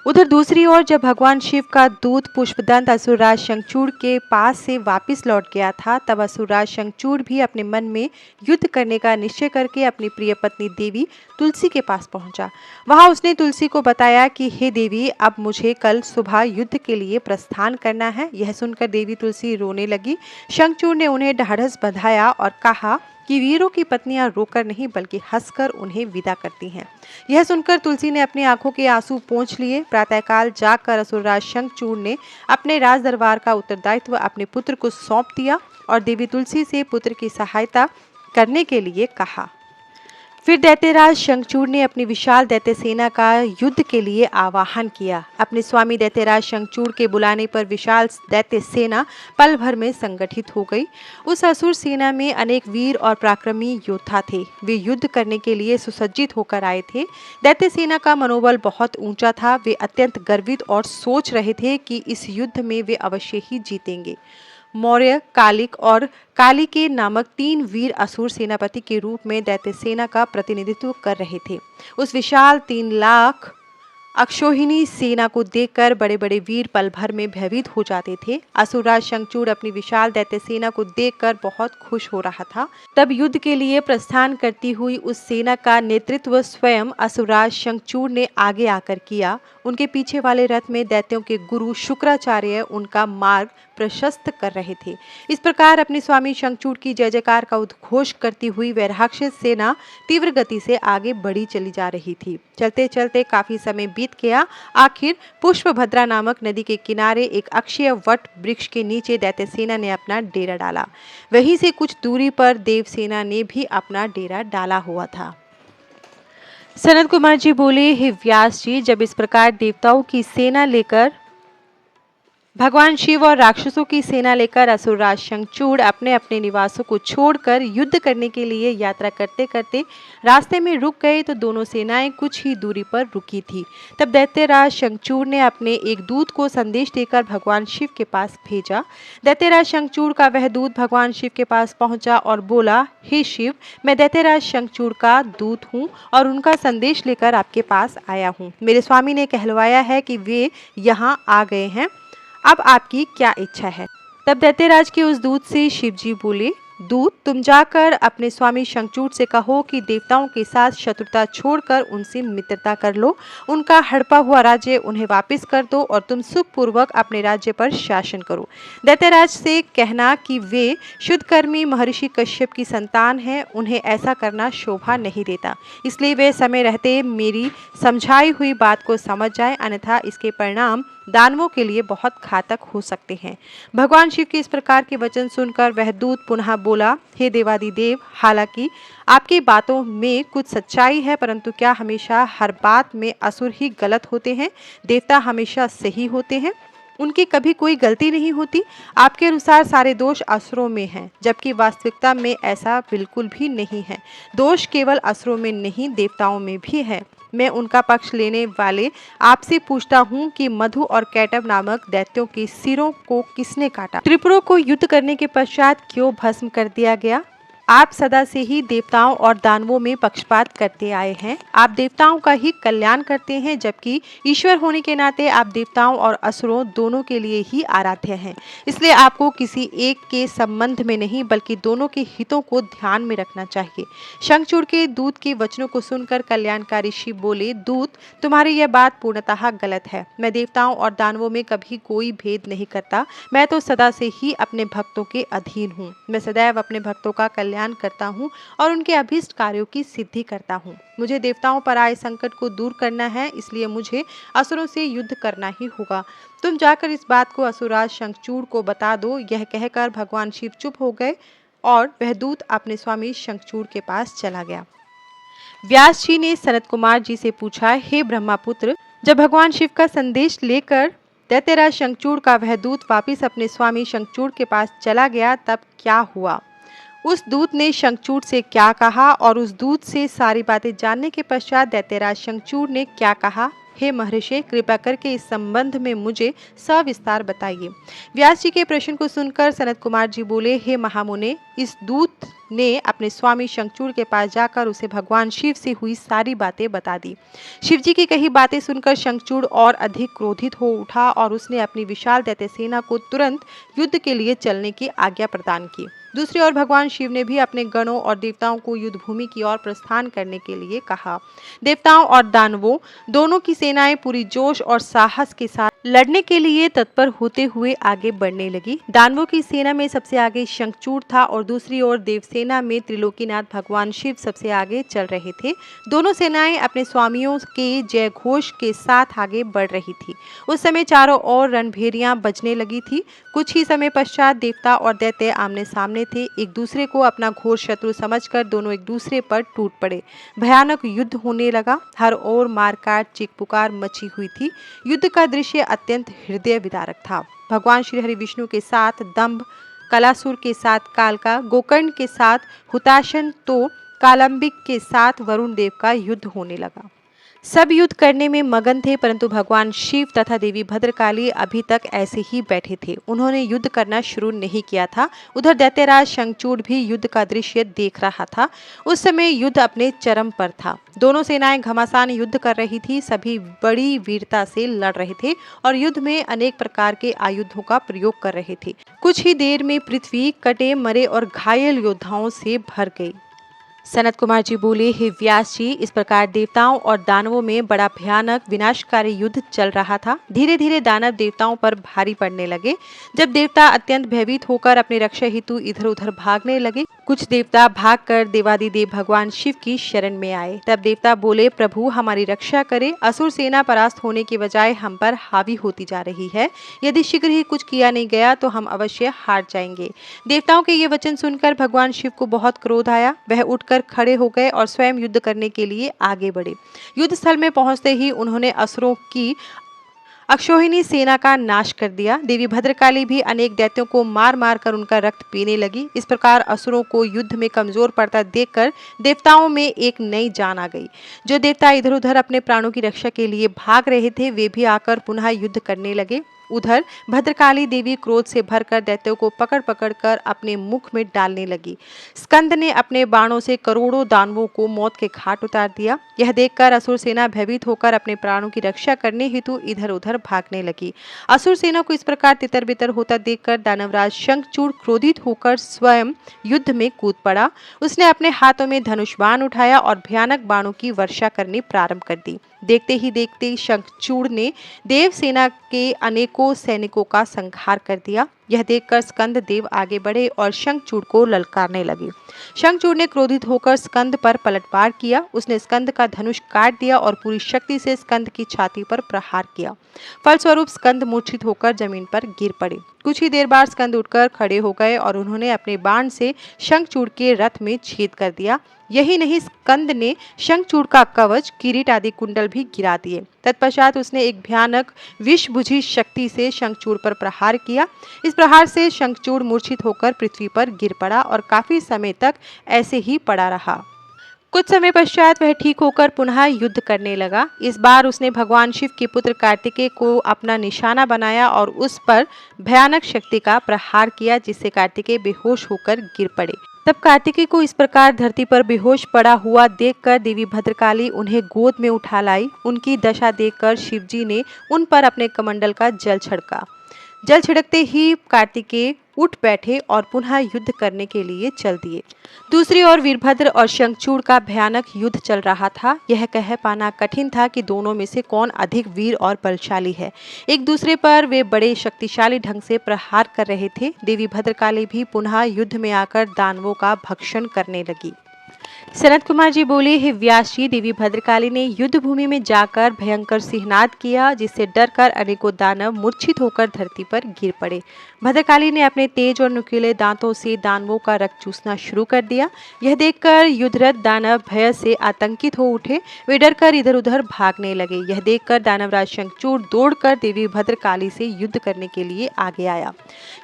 उधर दूसरी ओर जब भगवान शिव का दूत पुष्पदंत असुरराज शंखचूड़ के पास से वापस लौट गया था, तब असुरराज शंखचूड़ भी अपने मन में युद्ध करने का निश्चय करके अपनी प्रिय पत्नी देवी तुलसी के पास पहुंचा। वहां उसने तुलसी को बताया कि हे देवी, अब मुझे कल सुबह युद्ध के लिए प्रस्थान करना है। यह सुनकर देवी तुलसी रोने लगी। शंखचूड़ ने उन्हें ढाढ़स बंधाया और कहा कि वीरों की पत्नियां रोकर नहीं बल्कि हंसकर उन्हें विदा करती हैं। यह सुनकर तुलसी ने अपनी आंखों के आंसू पोंछ लिए। प्रातःकाल जागकर असुरराज शंखचूड़ ने अपने राज दरबार का उत्तरदायित्व अपने पुत्र को सौंप दिया और देवी तुलसी से पुत्र की सहायता करने के लिए कहा। फिर दैत्यराज शंखचूड़ ने अपनी विशाल दैत्य सेना का युद्ध के लिए आवाहन किया। अपने स्वामी दैत्यराज शंखचूड़ के बुलाने पर विशाल दैत्य सेना पल भर में संगठित हो गई। उस असुर सेना में अनेक वीर और पराक्रमी योद्धा थे। वे युद्ध करने के लिए सुसज्जित होकर आए थे। दैत्य सेना का मनोबल बहुत ऊंचा था। वे अत्यंत गर्वित और सोच रहे थे कि इस युद्ध में वे अवश्य ही जीतेंगे। मौर्य, कालिक और कालिके नामक 3 वीर असुर सेनापति के रूप में दैत्य सेना का प्रतिनिधित्व कर रहे थे। उस विशाल 3 लाख अक्षौहिणी सेना को देखकर बड़े बड़े वीर पल भर में भयभीत हो जाते थे। असुरराज शंखचूड़ अपनी विशाल दैत्य सेना को देखकर बहुत खुश हो रहा था। तब युद्ध के लिए प्रस्थान करती हुई उस सेना का नेतृत्व स्वयं असुरराज शंखचूड़ ने आगे आकर किया। उनके पीछे वाले रथ में दैत्यों के गुरु शुक्राचार्य उनका मार्ग प्रशस्त कर रहे थे। इस प्रकार अपने स्वामी शंखचूड़ की जय जयकार का उद्घोष करती हुई वह राक्षस सेना तीव्र गति से आगे बढ़ी चली जा रही थी। चलते चलते काफी समय बीत गया। आखिर पुष्पभद्रा नामक नदी के किनारे एक अक्षय वट वृक्ष के नीचे दैत्य सेना ने अपना डेरा डाला। वहीं से कुछ दूरी पर देव सेना ने भी अपना डेरा डाला हुआ था। सनत कुमार जी बोले, हे व्यास जी, जब इस प्रकार देवताओं की सेना लेकर भगवान शिव और राक्षसों की सेना लेकर असुरराज शंखचूड़ अपने अपने निवासों को छोड़कर युद्ध करने के लिए यात्रा करते करते रास्ते में रुक गए तो दोनों सेनाएं कुछ ही दूरी पर रुकी थी। तब दैत्यराज शंखचूड़ ने अपने एक दूत को संदेश देकर भगवान शिव के पास भेजा। दैत्यराज शंखचूड़ का वह दूत भगवान शिव के पास पहुंचा और बोला, हे शिव, मैं दैत्यराज शंखचूड़ का दूत हूँ और उनका संदेश लेकर आपके पास आया हूँ। मेरे स्वामी ने कहलवाया है कि वे यहाँ आ गए हैं। अब आपकी क्या इच्छा है? तब दैत्यराज के उस दूत से शिवजी बोले, दूत, तुम जाकर अपने स्वामी शंखचूड़ से कहो कि देवताओं के साथ शत्रुता छोड़कर उनसे मित्रता कर लो। उनका हड़पा हुआ राज्य उन्हें वापस कर दो और तुम सुखपूर्वक अपने राज्य पर शासन करो। दैत्यराज से कहना कि वे शुद्धकर्मी महर्षि कश्यप की संतान हैं, उन्हें ऐसा करना शोभा नहीं देता। इसलिए वे समय रहते मेरी समझाई हुई बात को समझ जाए, अन्यथा इसके परिणाम दानवों के लिए बहुत घातक हो सकते हैं। भगवान शिव के इस प्रकार के वचन सुनकर वह दूत पुनः बोला, हे देवादिदेव, हालांकि आपकी बातों में कुछ सच्चाई है, परंतु क्या हमेशा हर बात में असुर ही गलत होते हैं? देवता हमेशा सही होते हैं? उनकी कभी कोई गलती नहीं होती? आपके अनुसार सारे दोष असुरों में हैं, जबकि वास्तविकता में ऐसा बिल्कुल भी नहीं है। दोष केवल असुरों में नहीं, देवताओं में भी है। मैं उनका पक्ष लेने वाले आपसे पूछता हूँ कि मधु और कैटव नामक दैत्यों के सिरों को किसने काटा? त्रिपुरों को युद्ध करने के पश्चात क्यों भस्म कर दिया गया? आप सदा से ही देवताओं और दानवों में पक्षपात करते आए हैं। आप देवताओं का ही कल्याण करते हैं, जबकि ईश्वर होने के नाते आप देवताओं और असुरों दोनों के लिए ही आराध्य हैं। इसलिए आपको किसी एक के संबंध में नहीं बल्कि दोनों के हितों को ध्यान में रखना चाहिए। शंखचूड़ के दूत के वचनों को सुनकर कल्याणकारी शिव बोले, दूत, तुम्हारी यह बात पूर्णतः गलत है। मैं देवताओं और दानवों में कभी कोई भेद नहीं करता। मैं तो सदा से ही अपने भक्तों के अधीन हूँ। मैं सदैव अपने भक्तों का कल्याण करता हूँ और उनके अभीष्ट कार्यों की सिद्धि करता हूँ। मुझे देवताओं पर आए संकट को दूर करना है, इसलिए मुझे असुरों से युद्ध करना ही होगा। तुम जाकर इस बात को असुरराज शंखचूड़ को बता दो। यह कहकर भगवान शिव चुप हो गए और वह दूत अपने स्वामी शंखचूड़ के पास चला गया। व्यास जी ने सनत कुमार जी से पूछा, हे ब्रह्मापुत्र, जब भगवान शिव का संदेश लेकर दैत्यराज शंखचूड़ का वह दूत वापिस अपने स्वामी शंखचूड़ के पास चला गया, तब क्या हुआ? उस दूत ने शंखचूड़ से क्या कहा और उस दूत से सारी बातें जानने के पश्चात दैत्यराज शंखचूड़ ने क्या कहा, हे महर्षि, कृपा करके इस संबंध में मुझे सविस्तार बताइए। व्यास जी के प्रश्न को सुनकर सनत कुमार जी बोले, हे महामुने, इस दूत ने अपने स्वामी शंखचूड़ के पास जाकर उसे भगवान शिव से हुई सारी बातें बता दी। शिव जी की कही बातें सुनकर शंखचूड़ और अधिक क्रोधित हो उठा और उसने अपनी विशाल दैत्य सेना को तुरंत युद्ध के लिए चलने की आज्ञा प्रदान की। दूसरी ओर भगवान शिव ने भी अपने गणों और देवताओं को युद्ध भूमि की ओर प्रस्थान करने के लिए कहा। देवताओं और दानवों दोनों की सेनाएं पूरी जोश और साहस के साथ लड़ने के लिए तत्पर होते हुए आगे बढ़ने लगी। दानवों की सेना में सबसे आगे शंखचूड़ था और दूसरी ओर देवसेना में त्रिलोकीनाथ भगवान शिव सबसे आगे चल रहे थे। दोनों सेनाएं अपने स्वामियों के जय घोष के साथ आगे बढ़ रही थी। उस समय चारों ओर रणभेरियां बजने लगी थी। कुछ ही समय पश्चात देवता और दैत्य आमने सामने थे। एक दूसरे को अपना घोर शत्रु समझकर दोनों एक दूसरे पर टूट पड़े। भयानक युद्ध होने लगा। हर ओर मारकाट चीख पुकार मची हुई थी। युद्ध का दृश्य अत्यंत हृदय विदारक था। भगवान श्री हरि विष्णु के साथ दंभ, कलासुर के साथ कालका, गोकर्ण के साथ हुताशन तो कालंबिक के साथ वरुण देव का युद्ध होने लगा। सब युद्ध करने में मगन थे, परंतु भगवान शिव तथा देवी भद्रकाली अभी तक ऐसे ही बैठे थे। उन्होंने युद्ध करना शुरू नहीं किया था। उधर दैत्यराज शंखचूड़ भी युद्ध का दृश्य देख रहा था। उस समय युद्ध अपने चरम पर था। दोनों सेनाएं घमासान युद्ध कर रही थी। सभी बड़ी वीरता से लड़ रहे थे और युद्ध में अनेक प्रकार के आयुधों का प्रयोग कर रहे थे। कुछ ही देर में पृथ्वी कटे मरे और घायल योद्धाओं से भर गई। सनत कुमार जी बोले, हे व्यास जी, इस प्रकार देवताओं और दानवों में बड़ा भयानक विनाशकारी युद्ध चल रहा था। धीरे धीरे दानव देवताओं पर भारी पड़ने लगे। जब देवता अत्यंत भयभीत होकर अपनी रक्षा हेतु इधर उधर भागने लगे, कुछ देवता भागकर देवादिदेव भगवान शिव की शरण में आए। तब देवता बोले, प्रभु हमारी रक्षा करे। असुर सेना परास्त होने के बजाय हम पर हावी होती जा रही है। यदि शीघ्र ही कुछ किया नहीं गया तो हम अवश्य हार जाएंगे। देवताओं के ये वचन सुनकर भगवान शिव को बहुत क्रोध आया। वह उठकर खड़े हो गए और स्वयं युद्ध करने के लिए आगे बढ़े। युद्ध स्थल में पहुंचते ही उन्होंने असुरों की अक्षौहिणी सेना का नाश कर दिया। देवी भद्रकाली भी अनेक दैत्यों को मार मार कर उनका रक्त पीने लगी। इस प्रकार असुरों को युद्ध में कमजोर पड़ता देखकर देवताओं में एक नई जान आ गई। जो देवता इधर उधर अपने प्राणों की रक्षा के लिए भाग रहे थे, वे भी आकर पुनः युद्ध करने लगे। उधर भद्रकाली देवी क्रोध से भरकर दैत्यों को पकड़ पकड़ कर अपने मुख में डालने लगी। स्कंद ने अपने बाणों से करोड़ों दानवों को मौत के घाट उतार दिया। यह देखकर असुर सेना भयभीत होकर अपने प्राणों की रक्षा करने हेतु इधर उधर भागने लगी। असुर सेना को इस प्रकार तितर बितर होता देखकर दानवराज शंखचूड़ क्रोधित होकर स्वयं युद्ध में कूद पड़ा। उसने अपने हाथों में धनुष बाण उठाया और भयानक बाणों की वर्षा करनी प्रारंभ कर दी। देखते ही देखते शंखचूड़ ने देव सेना के अनेकों सैनिकों का संहार कर दिया। यह देखकर स्कंद देव आगे बढ़े और शंखचूड़ को ललकारने लगे। शंखचूड़ ने क्रोधित होकर स्कंद पर पलटवार किया। उसने स्कंद का धनुष काट दिया और पूरी शक्ति से स्कंद की छाती पर प्रहार किया। फलस्वरूप स्कंद मूर्छित होकर जमीन पर गिर पड़े। कुछ ही देर बाद स्कंद उठकर खड़े हो गए और उन्होंने अपने बाण से शंखचूड़ के रथ में छेद कर दिया। यही नहीं, स्कंद ने शंखचूड़ का कवच, किरीट आदि कुंडल भी गिरा दिए। तत्पश्चात उसने एक भयानक विषभुजी शक्ति से शंखचूड़ पर प्रहार किया। इस प्रहार से शंखचूड़ मूर्छित होकर पृथ्वी पर गिर पड़ा और काफी समय तक ऐसे ही पड़ा रहा। कुछ समय पश्चात वह ठीक होकर पुनः युद्ध करने लगा। इस बार उसने भगवान शिव के पुत्र कार्तिकेय को अपना निशाना बनाया और उस पर भयानक शक्ति का प्रहार किया, जिससे कार्तिकेय बेहोश होकर गिर पड़े। तब कार्तिकेय को इस प्रकार धरती पर बेहोश पड़ा हुआ देखकर देवी भद्रकाली उन्हें गोद में उठा लाई। उनकी दशा देखकर शिवजी ने उन पर अपने कमंडल का जल छिड़का। जल छिड़कते ही कार्तिकेय उठ बैठे और पुनः युद्ध करने के लिए चल दिए। दूसरी ओर वीरभद्र और शंखचूड़ का भयानक युद्ध चल रहा था। यह कह पाना कठिन था कि दोनों में से कौन अधिक वीर और बलशाली है। एक दूसरे पर वे बड़े शक्तिशाली ढंग से प्रहार कर रहे थे। देवी भद्रकाली भी पुनः युद्ध में आकर दानवों का भक्षण करने लगी। सनत कुमार जी बोले, हे व्यास जी, देवी भद्रकाली ने युद्ध भूमि में जाकर भयंकर सिंहनाद किया, जिससे डरकर अनेकों दानव मूर्छित होकर धरती पर गिर पड़े। भद्रकाली ने अपने तेज और नुकीले दांतों से दानवों का रक्त चूसना शुरू कर दिया। यह देखकर युद्धरत दानव भय से आतंकित हो उठे। वे डरकर इधर उधर भागने लगे। यह देखकर दानवराज शंखचूड़ दौड़कर देवी भद्रकाली से युद्ध करने के लिए आगे आया।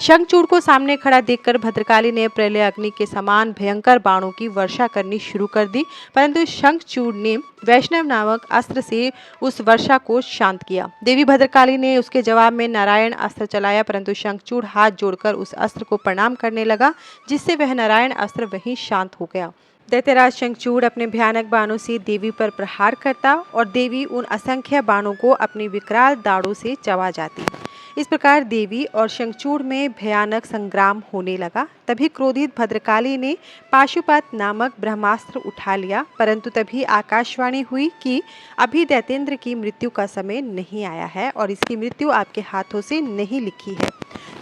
शंखचूड़ को सामने खड़ा देखकर भद्रकाली ने प्रलय अग्नि के समान भयंकर बाणों की वर्षा करनी शुरू कर दी, परंतु शंखचूड़ ने वैष्णव नामक अस्त्र से उस वर्षा को शांत किया। देवी भद्रकाली ने उसके जवाब में नारायण अस्त्र चलाया, परंतु शंखचूड़ हाथ जोड़कर उस अस्त्र को प्रणाम करने लगा, जिससे वह नारायण अस्त्र वहीं शांत हो गया। दैत्यराज शंखचूड़ अपने भयानक बाणों से देवी पर प्रहार करता और देवी उन असंख्य बाणों को अपनी विकराल दाढ़ों से चबा जाती। इस प्रकार देवी और शंखचूड़ में भयानक संग्राम होने लगा। तभी क्रोधित भद्रकाली ने पाशुपत नामक ब्रह्मास्त्र उठा लिया, परंतु तभी आकाशवाणी हुई कि अभी दैत्येंद्र की मृत्यु का समय नहीं आया है और इसकी मृत्यु आपके हाथों से नहीं लिखी है।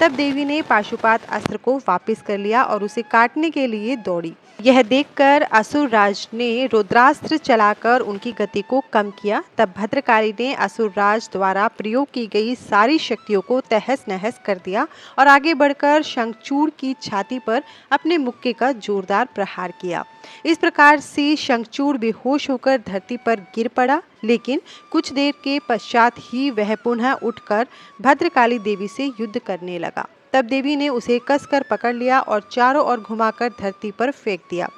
तब देवी ने पाशुपत अस्त्र को वापस कर लिया और उसे काटने के लिए दौड़ी। यह देखकर असुर राज ने रुद्रास्त्र चलाकर उनकी गति को कम किया। तब भद्रकाली ने असुर राज द्वारा प्रयोग की गई सारी शक्तियों को तहस नहस कर दिया और आगे बढ़कर शंखचूड़ की छाती पर अपने मुक्के का जोरदार प्रहार किया। इस प्रकार से शंखचूड़ बेहोश होकर धरती पर गिर पड़ा, लेकिन कुछ देर के पश्चात ही वह पुनः उठकर भद्रकाली देवी से युद्ध करने लगा। तब देवी ने उसे कसकर पकड़ लिया और चारों ओर घुमाकर धरती पर फेंक दिया।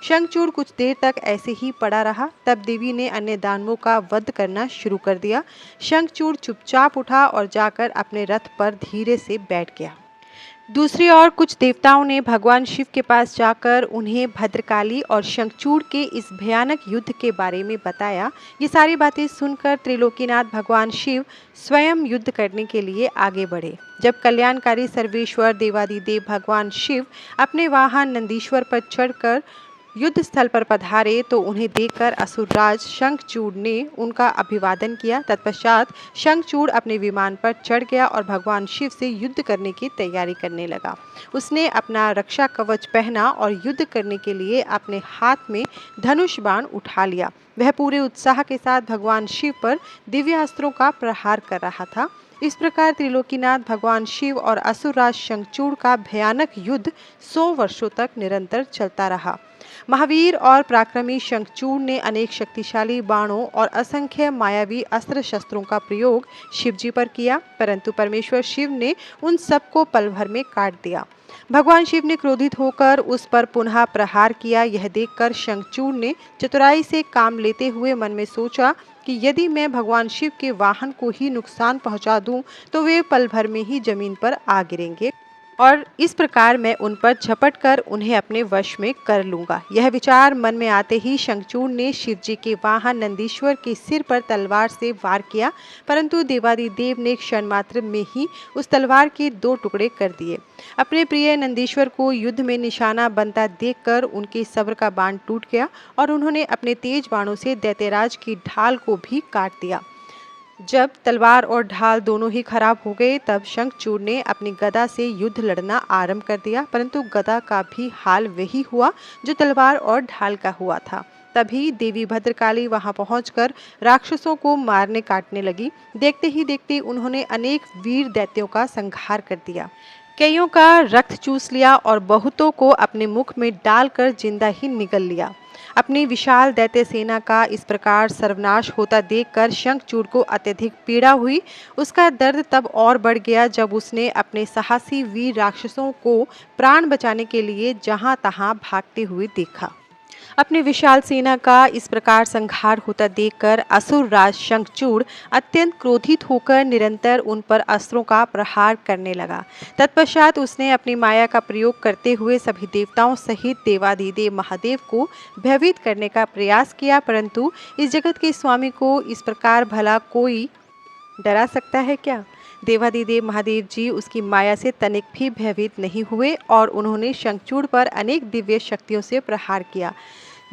शंखचूड़ कुछ देर तक ऐसे ही पड़ा रहा। तब देवी ने अन्य दानवों का वध करना शुरू कर दिया। शंखचूड़ चुपचाप उठा और जाकर अपने रथ पर धीरे से बैठ गया। दूसरी ओर कुछ देवताओं ने भगवान शिव के पास जाकर उन्हें भद्रकाली और शंखचूड़ के इस भयानक युद्ध के बारे में बताया। ये सारी बातें सुनकर त्रिलोकीनाथ भगवान शिव स्वयं युद्ध करने के लिए आगे बढ़े। जब कल्याणकारी सर्वेश्वर देवादिदेव भगवान शिव अपने वाहन नंदीश्वर पर चढ़कर युद्ध स्थल पर पधारे तो उन्हें देखकर असुरराज शंखचूड़ ने उनका अभिवादन किया। तत्पश्चात शंखचूड़ अपने विमान पर चढ़ गया और भगवान शिव से युद्ध करने की तैयारी करने लगा। उसने अपना रक्षा कवच पहना और युद्ध करने के लिए अपने हाथ में धनुष बाण उठा लिया। वह पूरे उत्साह के साथ भगवान शिव पर दिव्यास्त्रों का प्रहार कर रहा था। इस प्रकार त्रिलोकीनाथ भगवान शिव और असुरराज शंखचूड़ का भयानक युद्ध 100 वर्षों तक निरंतर चलता रहा। महावीर और पराक्रमी शंखचूड़ ने अनेक शक्तिशाली बाणों और असंख्य मायावी अस्त्र शस्त्रों का प्रयोग शिवजी पर किया, परंतु परमेश्वर शिव ने उन सबको पल भर में काट दिया। भगवान शिव ने क्रोधित होकर उस पर पुनः प्रहार किया। यह देखकर शंखचूड़ ने चतुराई से काम लेते हुए मन में सोचा कि यदि मैं भगवान शिव के वाहन को ही नुकसान पहुंचा दूं तो वे पल भर में ही जमीन पर आ गिरेंगे और इस प्रकार मैं उन पर झपट कर उन्हें अपने वश में कर लूंगा। यह विचार मन में आते ही शंखचूड़ ने शिवजी के वाहन नंदीश्वर के सिर पर तलवार से वार किया, परंतु देवादिदेव ने क्षण मात्र में ही उस तलवार के 2 टुकड़े कर दिए। अपने प्रिय नंदीश्वर को युद्ध में निशाना बनता देखकर उनके सब्र का बाण टूट गया और उन्होंने अपने तेज बाणों से दैत्यराज की ढाल को भी काट दिया। जब तलवार और ढाल दोनों ही खराब हो गए तब शंखचूड़ ने अपनी गदा से युद्ध लड़ना आरंभ कर दिया, परंतु गदा का भी हाल वही हुआ जो तलवार और ढाल का हुआ था। तभी देवी भद्रकाली वहां पहुंचकर राक्षसों को मारने काटने लगी। देखते ही देखते उन्होंने अनेक वीर दैत्यों का संहार कर दिया, कईयों का रक्त चूस लिया और बहुतों को अपने मुख में डालकर जिंदा ही निगल लिया। अपनी विशाल दैत्य सेना का इस प्रकार सर्वनाश होता देखकर शंखचूड़ को अत्यधिक पीड़ा हुई। उसका दर्द तब और बढ़ गया जब उसने अपने साहसी वीर राक्षसों को प्राण बचाने के लिए जहां तहां भागते हुए देखा। अपनी विशाल सेना का इस प्रकार संहार होता देखकर असुरराज शंखचूड़ अत्यंत क्रोधित होकर निरंतर उन पर अस्त्रों का प्रहार करने लगा। तत्पश्चात उसने अपनी माया का प्रयोग करते हुए सभी देवताओं सहित देवादिदेव महादेव को भयभीत करने का प्रयास किया, परंतु इस जगत के स्वामी को इस प्रकार भला कोई डरा सकता है क्या? देवादिदेव महादेव जी उसकी माया से तनिक भी भयभीत नहीं हुए और उन्होंने शंखचूड़ पर अनेक दिव्य शक्तियों से प्रहार किया,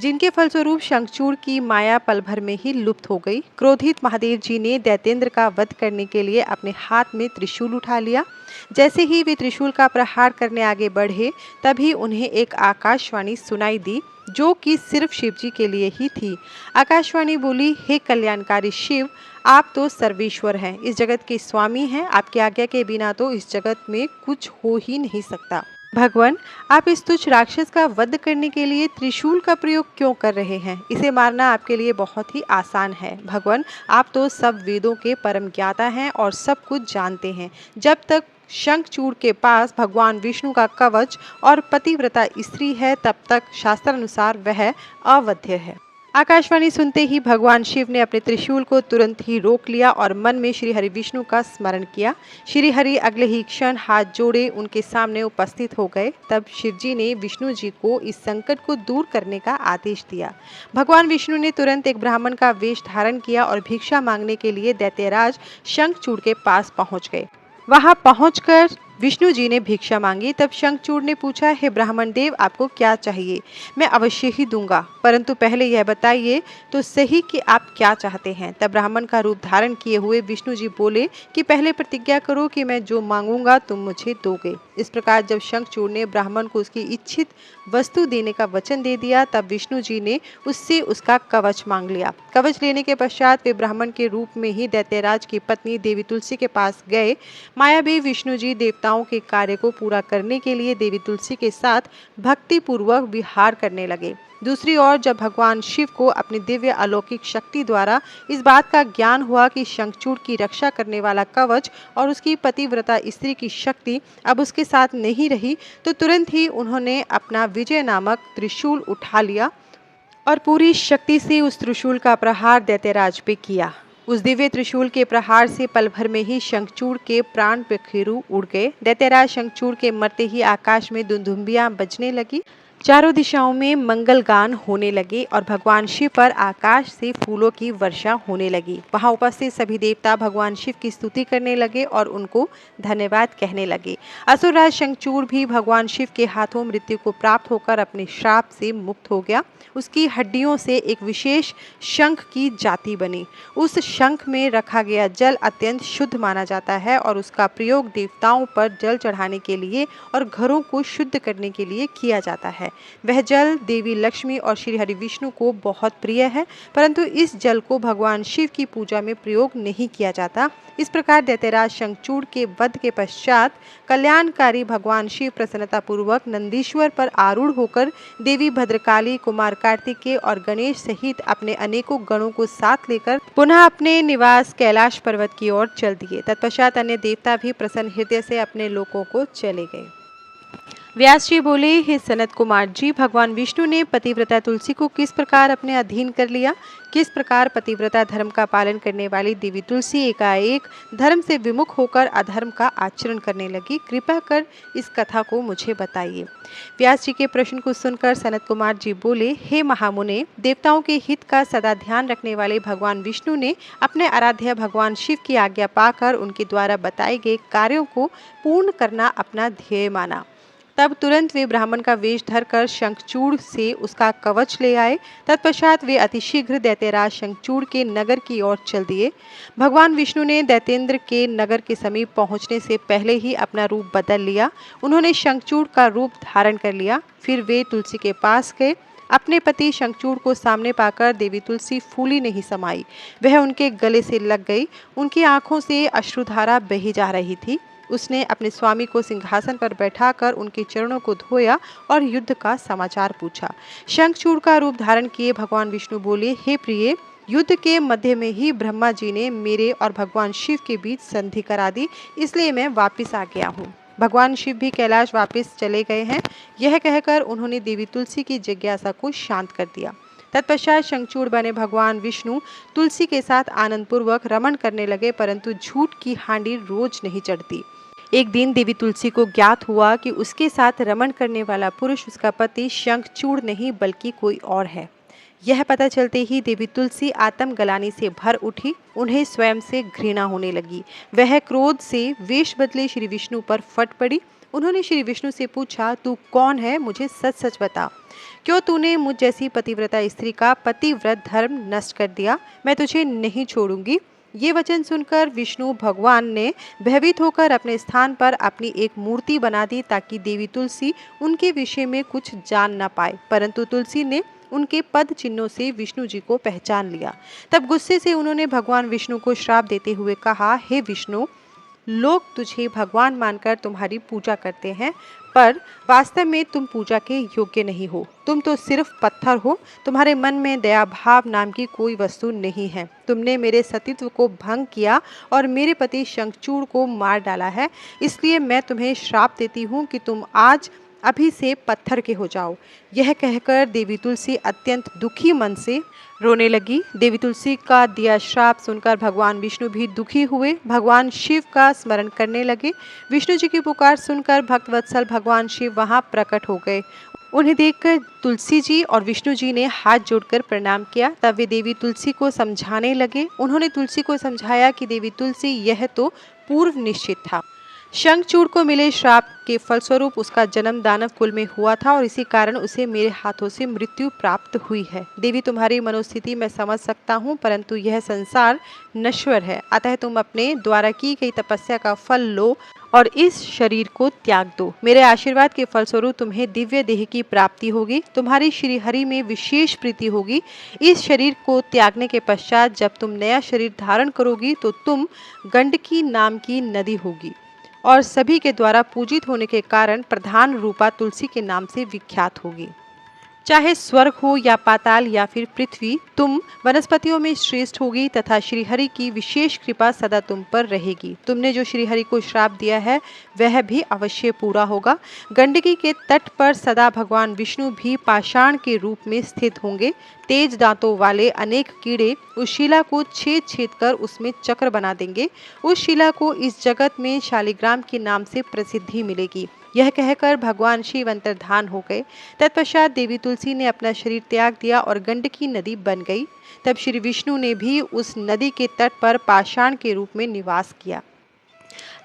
जिनके फलस्वरूप शंखचूड़ की माया पल भर में ही लुप्त हो गई। क्रोधित महादेव जी ने दैत्येंद्र का वध करने के लिए अपने हाथ में त्रिशूल उठा लिया। जैसे ही वे त्रिशूल का प्रहार करने आगे बढ़े तभी उन्हें एक आकाशवाणी सुनाई दी, जो कि सिर्फ शिवजी के लिए ही थी। आकाशवाणी बोली, हे कल्याणकारी शिव, आप तो सर्वेश्वर हैं, इस जगत के स्वामी हैं। आपकी आज्ञा के बिना तो इस जगत में कुछ हो ही नहीं सकता। भगवान, आप इस तुच्छ राक्षस का वध करने के लिए त्रिशूल का प्रयोग क्यों कर रहे हैं? इसे मारना आपके लिए बहुत ही आसान है। भगवान, आप तो सब वेदों के परम ज्ञाता हैं और सब कुछ जानते हैं। जब तक शंखचूड़ के पास भगवान विष्णु का कवच और पतिव्रता स्त्री है, तब तक शास्त्रानुसार वह अवध्य है। आकाशवाणी सुनते ही भगवान शिव ने अपने त्रिशूल को तुरंत ही रोक लिया और मन में श्री हरि विष्णु का स्मरण किया। श्री हरि अगले ही क्षण हाथ जोड़े उनके सामने उपस्थित हो गए। तब शिवजी ने विष्णु जी को इस संकट को दूर करने का आदेश दिया। भगवान विष्णु ने तुरंत एक ब्राह्मण का वेश धारण किया और भिक्षा मांगने के लिए दैत्यराज शंखचूड़ के पास पहुंच गए। वहां पहुंचकर विष्णु जी ने भिक्षा मांगी। तब शंखचूड़ ने पूछा, हे ब्राह्मण देव, आपको क्या चाहिए? मैं अवश्य ही दूंगा, परंतु पहले यह बताइए तो सही कि आप क्या चाहते हैं। तब ब्राह्मण का रूप धारण किए हुए विष्णु जी बोले कि पहले प्रतिज्ञा करो कि मैं जो मांगूंगा तुम मुझे दोगे। इस प्रकार जब शंखचूड़ ने ब्राह्मण को उसकी इच्छित वस्तु देने का वचन दे दिया, तब विष्णु जी ने उससे उसका कवच मांग लिया। कवच लेने के पश्चात वे ब्राह्मण के रूप में ही दैत्यराज की पत्नी देवी तुलसी के पास गए। मायावी विष्णु जी देवताओं के कार्य को पूरा करने के लिए देवी तुलसी के साथ भक्ति पूर्वक विहार करने लगे। दूसरी ओर जब भगवान शिव को अपनी दिव्य अलौकिक शक्ति द्वारा इस बात का ज्ञान हुआ कि शंखचूड़ की रक्षा करने वाला कवच और उसकी पतिव्रता स्त्री की शक्ति अब उसके साथ नहीं रही, तो तुरंत ही उन्होंने अपना विजय नामक त्रिशूल उठा लिया और पूरी शक्ति से उस त्रिशूल का प्रहार दैत्यराज पे किया। उस दिव्य त्रिशूल के प्रहार से पल भर में ही शंखचूड़ के प्राण पखेरु उड़ गए। दैत्यराज शंखचूड़ के मरते ही आकाश में दुंदुभियां बजने लगी, चारों दिशाओं में मंगल गान होने लगे और भगवान शिव पर आकाश से फूलों की वर्षा होने लगी। वहां उपस्थित सभी देवता भगवान शिव की स्तुति करने लगे और उनको धन्यवाद कहने लगे। असुरराज शंखचूड़ भी भगवान शिव के हाथों मृत्यु को प्राप्त होकर अपने श्राप से मुक्त हो गया। उसकी हड्डियों से एक विशेष शंख की जाति बनी। उस शंख में रखा गया जल अत्यंत शुद्ध माना जाता है और उसका प्रयोग देवताओं पर जल चढ़ाने के लिए और घरों को शुद्ध करने के लिए किया जाता है। वह जल देवी लक्ष्मी और श्री हरि विष्णु को बहुत प्रिय है, परंतु इस जल को भगवान शिव की पूजा में प्रयोग नहीं किया जाता। इस प्रकार दैत्यराज शंखचूड़ के वध के पश्चात कल्याणकारी भगवान शिव प्रसन्नता पूर्वक नंदीश्वर पर आरूढ़ होकर देवी भद्रकाली, कुमार कार्तिकेय और गणेश सहित अपने अनेकों गणों को साथ लेकर पुनः अपने निवास कैलाश पर्वत की ओर चल दिए। तत्पश्चात अन्य देवता भी प्रसन्न हृदय से अपने लोकों को चले गए। व्यास जी बोले, हे सनत कुमार जी, भगवान विष्णु ने पतिव्रता तुलसी को किस प्रकार अपने अधीन कर लिया? किस प्रकार पतिव्रता धर्म का पालन करने वाली देवी तुलसी एकाएक धर्म से विमुख होकर अधर्म का आचरण करने लगी? कृपा कर इस कथा को मुझे बताइए। व्यास जी के प्रश्न को सुनकर सनत कुमार जी बोले, हे महामुने, देवताओं के हित का सदा ध्यान रखने वाले भगवान विष्णु ने अपने आराध्य भगवान शिव की आज्ञा पाकर उनके द्वारा बताए गए कार्यों को पूर्ण करना अपना ध्येय माना। तब तुरंत वे ब्राह्मण का वेश धरकर शंखचूड़ से उसका कवच ले आए। तत्पश्चात वे अतिशीघ्र दैत्यराज शंखचूड़ के नगर की ओर चल दिए। भगवान विष्णु ने दैत्येंद्र के नगर के समीप पहुंचने से पहले ही अपना रूप बदल लिया। उन्होंने शंखचूड़ का रूप धारण कर लिया। फिर वे तुलसी के पास गए। अपने पति शंखचूड़ को सामने पाकर देवी तुलसी फूली नहीं समाई, वह उनके गले से लग गई। उनकी आंखों से अश्रुधारा बही जा रही थी। उसने अपने स्वामी को सिंहासन पर बैठाकर उनके चरणों को धोया और युद्ध का समाचार पूछा। शंखचूड़ का रूप धारण किए भगवान विष्णु बोले, हे प्रिय, युद्ध के मध्य में ही ब्रह्मा जी ने मेरे और भगवान शिव के बीच संधि करा दी, इसलिए मैं वापिस आ गया हूँ। भगवान शिव भी कैलाश वापस चले गए हैं। यह कहकर उन्होंने देवी तुलसी की जिज्ञासा को शांत कर दिया। तत्पश्चात शंखचूड़ बने भगवान विष्णु तुलसी के साथ आनंद पूर्वक रमण करने लगे, परंतु झूठ की हांडी रोज नहीं चढ़ती। एक दिन देवी तुलसी को ज्ञात हुआ कि उसके साथ रमण करने वाला पुरुष उसका पति शंखचूड़ नहीं बल्कि कोई और है। यह पता चलते ही देवी तुलसी आत्मग्लानि से भर उठी। उन्हें स्वयं से घृणा होने लगी। वह क्रोध से वेश बदले श्री विष्णु पर फट पड़ी। उन्होंने श्री विष्णु से पूछा, तू कौन है? मुझे सच सच बता। क्यों तूने मुझ जैसी पतिव्रता स्त्री का पतिव्रत धर्म नष्ट कर दिया? मैं तुझे नहीं छोड़ूंगी। ये वचन सुनकर विष्णु भगवान ने भयभीत होकर अपने स्थान पर अपनी एक मूर्ति बना दी ताकि देवी तुलसी उनके विषय में कुछ जान न पाए, परंतु तुलसी ने उनके पद चिन्हों से विष्णु जी को पहचान लिया। तब गुस्से से उन्होंने भगवान विष्णु को श्राप देते हुए कहा, हे विष्णु, लोग तुझे भगवान मानकर तुम्हारी पूजा करते हैं, पर वास्तव में तुम पूजा के योग्य नहीं हो। तुम तो सिर्फ पत्थर हो। तुम्हारे मन में दया भाव नाम की कोई वस्तु नहीं है। तुमने मेरे सतीत्व को भंग किया और मेरे पति शंखचूड़ को मार डाला है। इसलिए मैं तुम्हें श्राप देती हूँ कि तुम आज अभी से पत्थर के हो जाओ। यह कहकर देवी तुलसी अत्यंत दुखी मन से रोने लगी। देवी तुलसी का दिया श्राप सुनकर भगवान विष्णु भी दुखी हुए। भगवान शिव का स्मरण करने लगे। विष्णु जी की पुकार सुनकर भक्तवत्सल भगवान शिव वहां प्रकट हो गए। उन्हें देखकर तुलसी जी और विष्णु जी ने हाथ जोड़कर प्रणाम किया। तब वे देवी तुलसी को समझाने लगे। उन्होंने तुलसी को समझाया कि देवी तुलसी, यह तो पूर्व निश्चित था। शंखचूड़ को मिले श्राप के फलस्वरूप उसका जन्म दानव कुल में हुआ था और इसी कारण उसे मेरे हाथों से मृत्यु प्राप्त हुई है। देवी, तुम्हारी मनोस्थिति मैं समझ सकता हूँ, परंतु यह संसार नश्वर है। अतः तुम अपने द्वारा की गई तपस्या का फल लो और इस शरीर को त्याग दो। मेरे आशीर्वाद के फलस्वरूप तुम्हें दिव्य देह की प्राप्ति होगी। तुम्हारी श्री हरि में विशेष प्रीति होगी। इस शरीर को त्यागने के पश्चात जब तुम नया शरीर धारण करोगी तो तुम गंडकी नाम की नदी होगी और सभी के द्वारा पूजित होने के कारण प्रधान रूपा तुलसी के नाम से विख्यात होगी। चाहे स्वर्ग हो या पाताल या फिर पृथ्वी, तुम वनस्पतियों में श्रेष्ठ होगी तथा श्रीहरि की विशेष कृपा सदा तुम पर रहेगी। तुमने जो श्रीहरि को श्राप दिया है वह भी अवश्य पूरा होगा। गंडकी के तट पर सदा भगवान विष्णु भी पाषाण के रूप में स्थित होंगे। तेज दांतों वाले अनेक कीड़े उस शिला को छेद छेद कर उसमें चक्र बना देंगे। उस शिला को इस जगत में शालिग्राम के नाम से प्रसिद्धि मिलेगी। यह कहकर भगवान शिव अंतर्धान हो गए। तत्पश्चात देवी तुलसी ने अपना शरीर त्याग दिया और गंडकी नदी बन गई। तब श्री विष्णु ने भी उस नदी के तट पर पाषाण के रूप में निवास किया।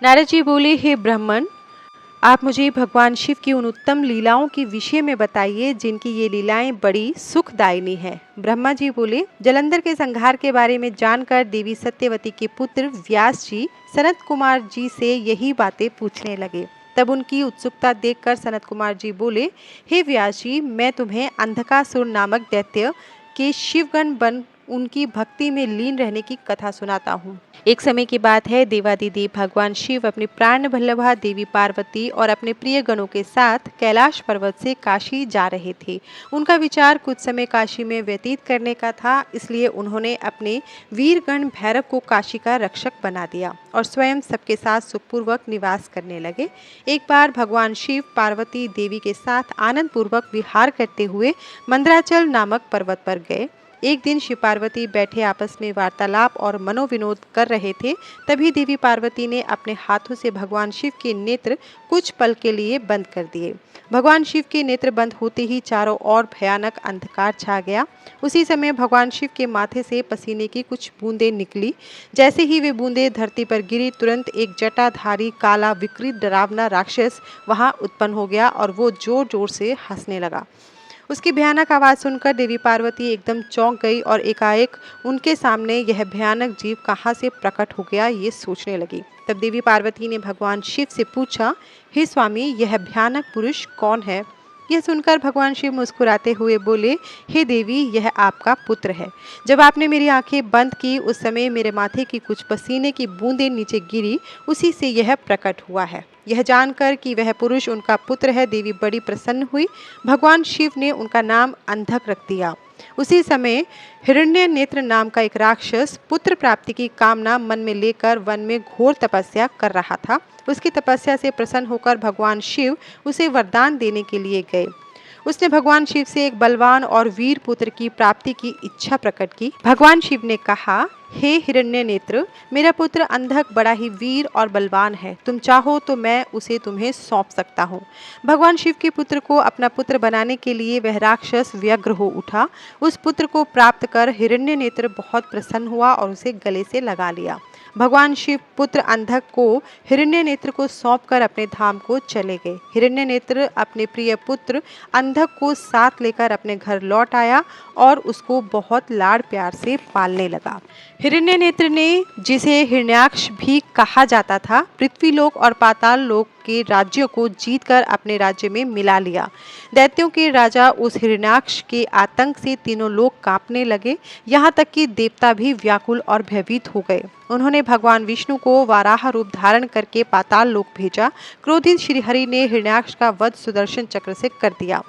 नारद जी बोले, हे ब्राह्मण, आप मुझे भगवान शिव की उन उत्तम लीलाओं के विषय में बताइए जिनकी ये लीलाएं बड़ी सुखदायिनी है। ब्रह्मा जी बोले, जलंधर के संहार के बारे में जानकर देवी सत्यवती के पुत्र व्यास जी सनत कुमार जी से यही बातें पूछने लगे। तब उनकी उत्सुकता देखकर सनत कुमार जी बोले, हे व्यास जी, मैं तुम्हें अंधकासुर नामक दैत्य के शिवगण बन उनकी भक्ति में लीन रहने की कथा सुनाता हूँ। एक समय की बात है, देवादिदेव भगवान शिव अपनी प्राण वल्लभा देवी पार्वती और अपने प्रिय गणों के साथ कैलाश पर्वत से काशी जा रहे थे। उनका विचार कुछ समय काशी में व्यतीत करने का था, इसलिए उन्होंने अपने वीरगण भैरव को काशी का रक्षक बना दिया और स्वयं सबके साथ सुखपूर्वक निवास करने लगे। एक बार भगवान शिव पार्वती देवी के साथ आनंद पूर्वक विहार करते हुए मंदराचल नामक पर्वत पर गए। एक दिन शिव पार्वती बैठे आपस में वार्तालाप और मनोविनोद कर रहे थे। तभी देवी पार्वती ने अपने हाथों से भगवान शिव के नेत्र कुछ पल के लिए बंद कर दिए। भगवान शिव के नेत्र बंद होते ही चारों ओर भयानक अंधकार छा गया। उसी समय भगवान शिव के माथे से पसीने की कुछ बूंदें निकली। जैसे ही वे बूंदें धरती पर गिरी, तुरंत एक जटाधारी काला विकृत डरावना राक्षस वहां उत्पन्न हो गया और वो जोर जोर से हंसने लगा। उसकी भयानक आवाज़ सुनकर देवी पार्वती एकदम चौंक गई और एकाएक उनके सामने यह भयानक जीव कहाँ से प्रकट हो गया ये सोचने लगी। तब देवी पार्वती ने भगवान शिव से पूछा, हे स्वामी, यह भयानक पुरुष कौन है? यह सुनकर भगवान शिव मुस्कुराते हुए बोले, हे देवी, यह आपका पुत्र है। जब आपने मेरी आंखें बंद की उस समय मेरे माथे की कुछ पसीने की बूंदें नीचे गिरी, उसी से यह प्रकट हुआ है। यह जानकर कि वह पुरुष उनका पुत्र है, देवी बड़ी प्रसन्न हुई। भगवान शिव ने उनका नाम अंधक रख दिया। उसी समय हिरण्य नेत्र नाम का एक राक्षस पुत्र प्राप्ति की कामना मन में लेकर वन में घोर तपस्या कर रहा था। उसकी तपस्या से प्रसन्न होकर भगवान शिव उसे वरदान देने के लिए गए। उसने भगवान शिव से एक बलवान और वीर पुत्र की प्राप्ति की इच्छा प्रकट की। भगवान शिव ने कहा, हे हिरण्य नेत्र, मेरा पुत्र अंधक बड़ा ही वीर और बलवान है। तुम चाहो तो मैं उसे तुम्हें सौंप सकता हूँ। भगवान शिव के पुत्र को अपना पुत्र बनाने के लिए वह राक्षस व्यग्र हो उठा। उस पुत्र को प्राप्त कर हिरण्य नेत्र बहुत प्रसन्न हुआ और उसे गले से लगा लिया। भगवान शिव पुत्र अंधक को हिरण्य नेत्र को सौंपकर अपने धाम को चले गए। हिरण्य नेत्र अपने प्रिय पुत्र अंधक को साथ लेकर अपने घर लौट आया और उसको बहुत लाड़ प्यार से पालने लगा। हिरण्य नेत्र ने, जिसे हिरण्याक्ष भी कहा जाता था, पृथ्वीलोक और पाताल लोक के राज्यों को जीतकर अपने राज्य में मिला लिया। दैत्यों के राजा उस हिरण्याक्ष के आतंक से तीनों लोग कांपने लगे, यहाँ तक कि देवता भी व्याकुल और भयभीत हो गए। उन्होंने भगवान विष्णु को वाराह रूप धारण करके पाताल लोक भेजा। क्रोधित श्रीहरि ने हिरण्याक्ष का वध सुदर्शन चक्र से कर दिया।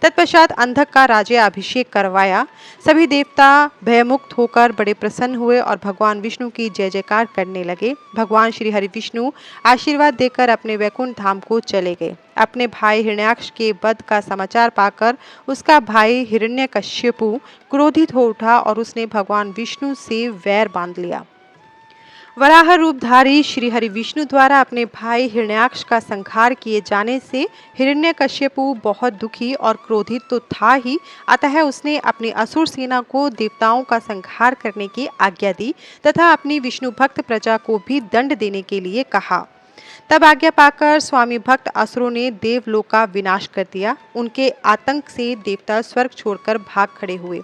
तत्पश्चात अंधक का राज्य अभिषेक करवाया। सभी देवता भयमुक्त होकर बड़े प्रसन्न हुए और भगवान विष्णु की जय जयकार करने लगे। भगवान श्री हरि विष्णु आशीर्वाद देकर अपने वैकुंठ धाम को चले गए। अपने भाई हिरण्याक्ष के वध का समाचार पाकर उसका भाई हिरण्यकश्यपु क्रोधित हो उठा और उसने भगवान विष्णु से वैर बांध लिया। वराह रूपधारी श्री हरि विष्णु द्वारा अपने भाई हिरण्याक्ष का संहार किए जाने से हिरण्यकश्यपु बहुत दुखी और क्रोधित तो था ही, अतः उसने अपनी असुर सेना को देवताओं का संहार करने की आज्ञा दी तथा अपनी विष्णु भक्त प्रजा को भी दंड देने के लिए कहा। तब आज्ञा पाकर स्वामी भक्त असुरों ने देवलोक का विनाश कर दिया। उनके आतंक से देवता स्वर्ग छोड़कर भाग खड़े हुए।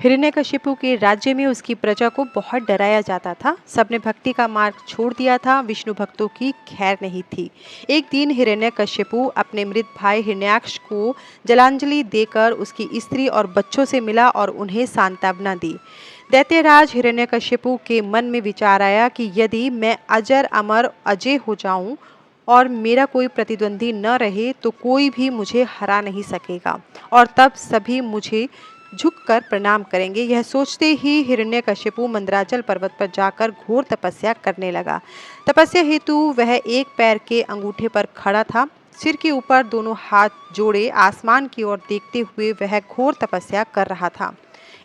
हिरण्यकशिपु के राज्य में उसकी प्रजा को बहुत डराया जाता था। सबने भक्ति का मार्ग छोड़ दिया था। विष्णु भक्तों की खैर नहीं थी। एक दिन हिरण्यकशिपु अपने मृत भाई हिरण्याक्ष को जलांजलि देकर उसकी स्त्री और बच्चों से मिला और उन्हें सांत्वना दी। दैत्यराज हिरण्यकशिपु के मन में विचार आया कि यदि मैं अजर अमर अजय हो जाऊं और मेरा कोई प्रतिद्वंदी न रहे तो कोई भी मुझे हरा नहीं सकेगा और तब सभी मुझे झुककर प्रणाम करेंगे। यह सोचते ही हिरण्यकशिपु मंदराचल पर्वत पर जाकर घोर तपस्या करने लगा। तपस्या हेतु वह एक पैर के अंगूठे पर खड़ा था। सिर के ऊपर दोनों हाथ जोड़े आसमान की ओर देखते हुए वह घोर तपस्या कर रहा था।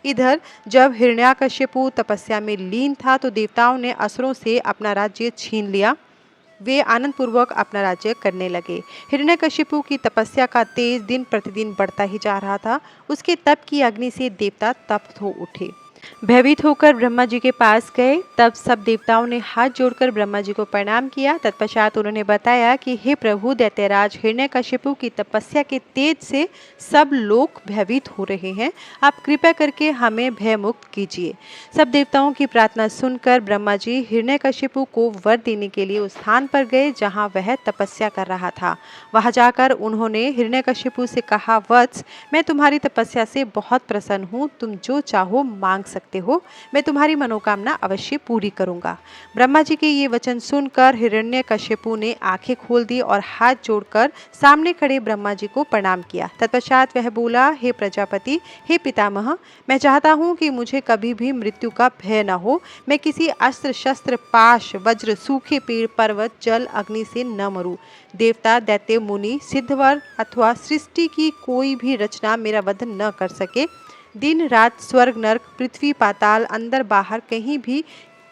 इधर जब हिरण्यकशिपु तपस्या में लीन था तो देवताओं ने असुरों से अपना राज्य छीन लिया। वे आनंद पूर्वक अपना राज्य करने लगे। हिरण्यकशिपु की तपस्या का तेज दिन प्रतिदिन बढ़ता ही जा रहा था। उसके तप की अग्नि से देवता तप्त हो उठे। भयभीत होकर ब्रह्मा जी के पास गए। तब सब देवताओं ने हाथ जोड़कर ब्रह्मा जी को प्रणाम किया। तत्पश्चात उन्होंने बताया कि हे प्रभु, दैत्यराज हिरण्यकशिपु की तपस्या के तेज से सब लोग भयभीत हो रहे हैं। आप कृपा करके हमें भय मुक्त कीजिए। सब देवताओं की प्रार्थना सुनकर ब्रह्मा जी हिरण्यकशिपु को वर देने के लिए उस स्थान पर गए जहाँ वह तपस्या कर रहा था। वहां जाकर उन्होंने हिरण्यकशिपु से कहा, वत्स, मैं तुम्हारी तपस्या से बहुत प्रसन्न हूँ। तुम जो चाहो मांग सकते हो। मैं तुम्हारी मनोकामना अवश्य पूरी करूंगा। ब्रह्मा जी के ये वचन सुनकर हिरण्यकशिपु ने आंखें खोल दी और हाथ जोड़कर सामने खड़े ब्रह्मा जी को प्रणाम किया। तत्पश्चात वह बोला, हे प्रजापति, हे पितामह, मैं चाहता हूँ कि मुझे कभी भी मृत्यु का भय न हो। मैं किसी अस्त्र शस्त्र पाश वज्र सूखे पेड़ पर्वत जल अग्नि से न मरूं। देवता दैत्य मुनि सिद्धवर अथवा सृष्टि की कोई भी रचना मेरा वध न कर सके। दिन रात स्वर्ग नरक पृथ्वी पाताल अंदर बाहर कहीं भी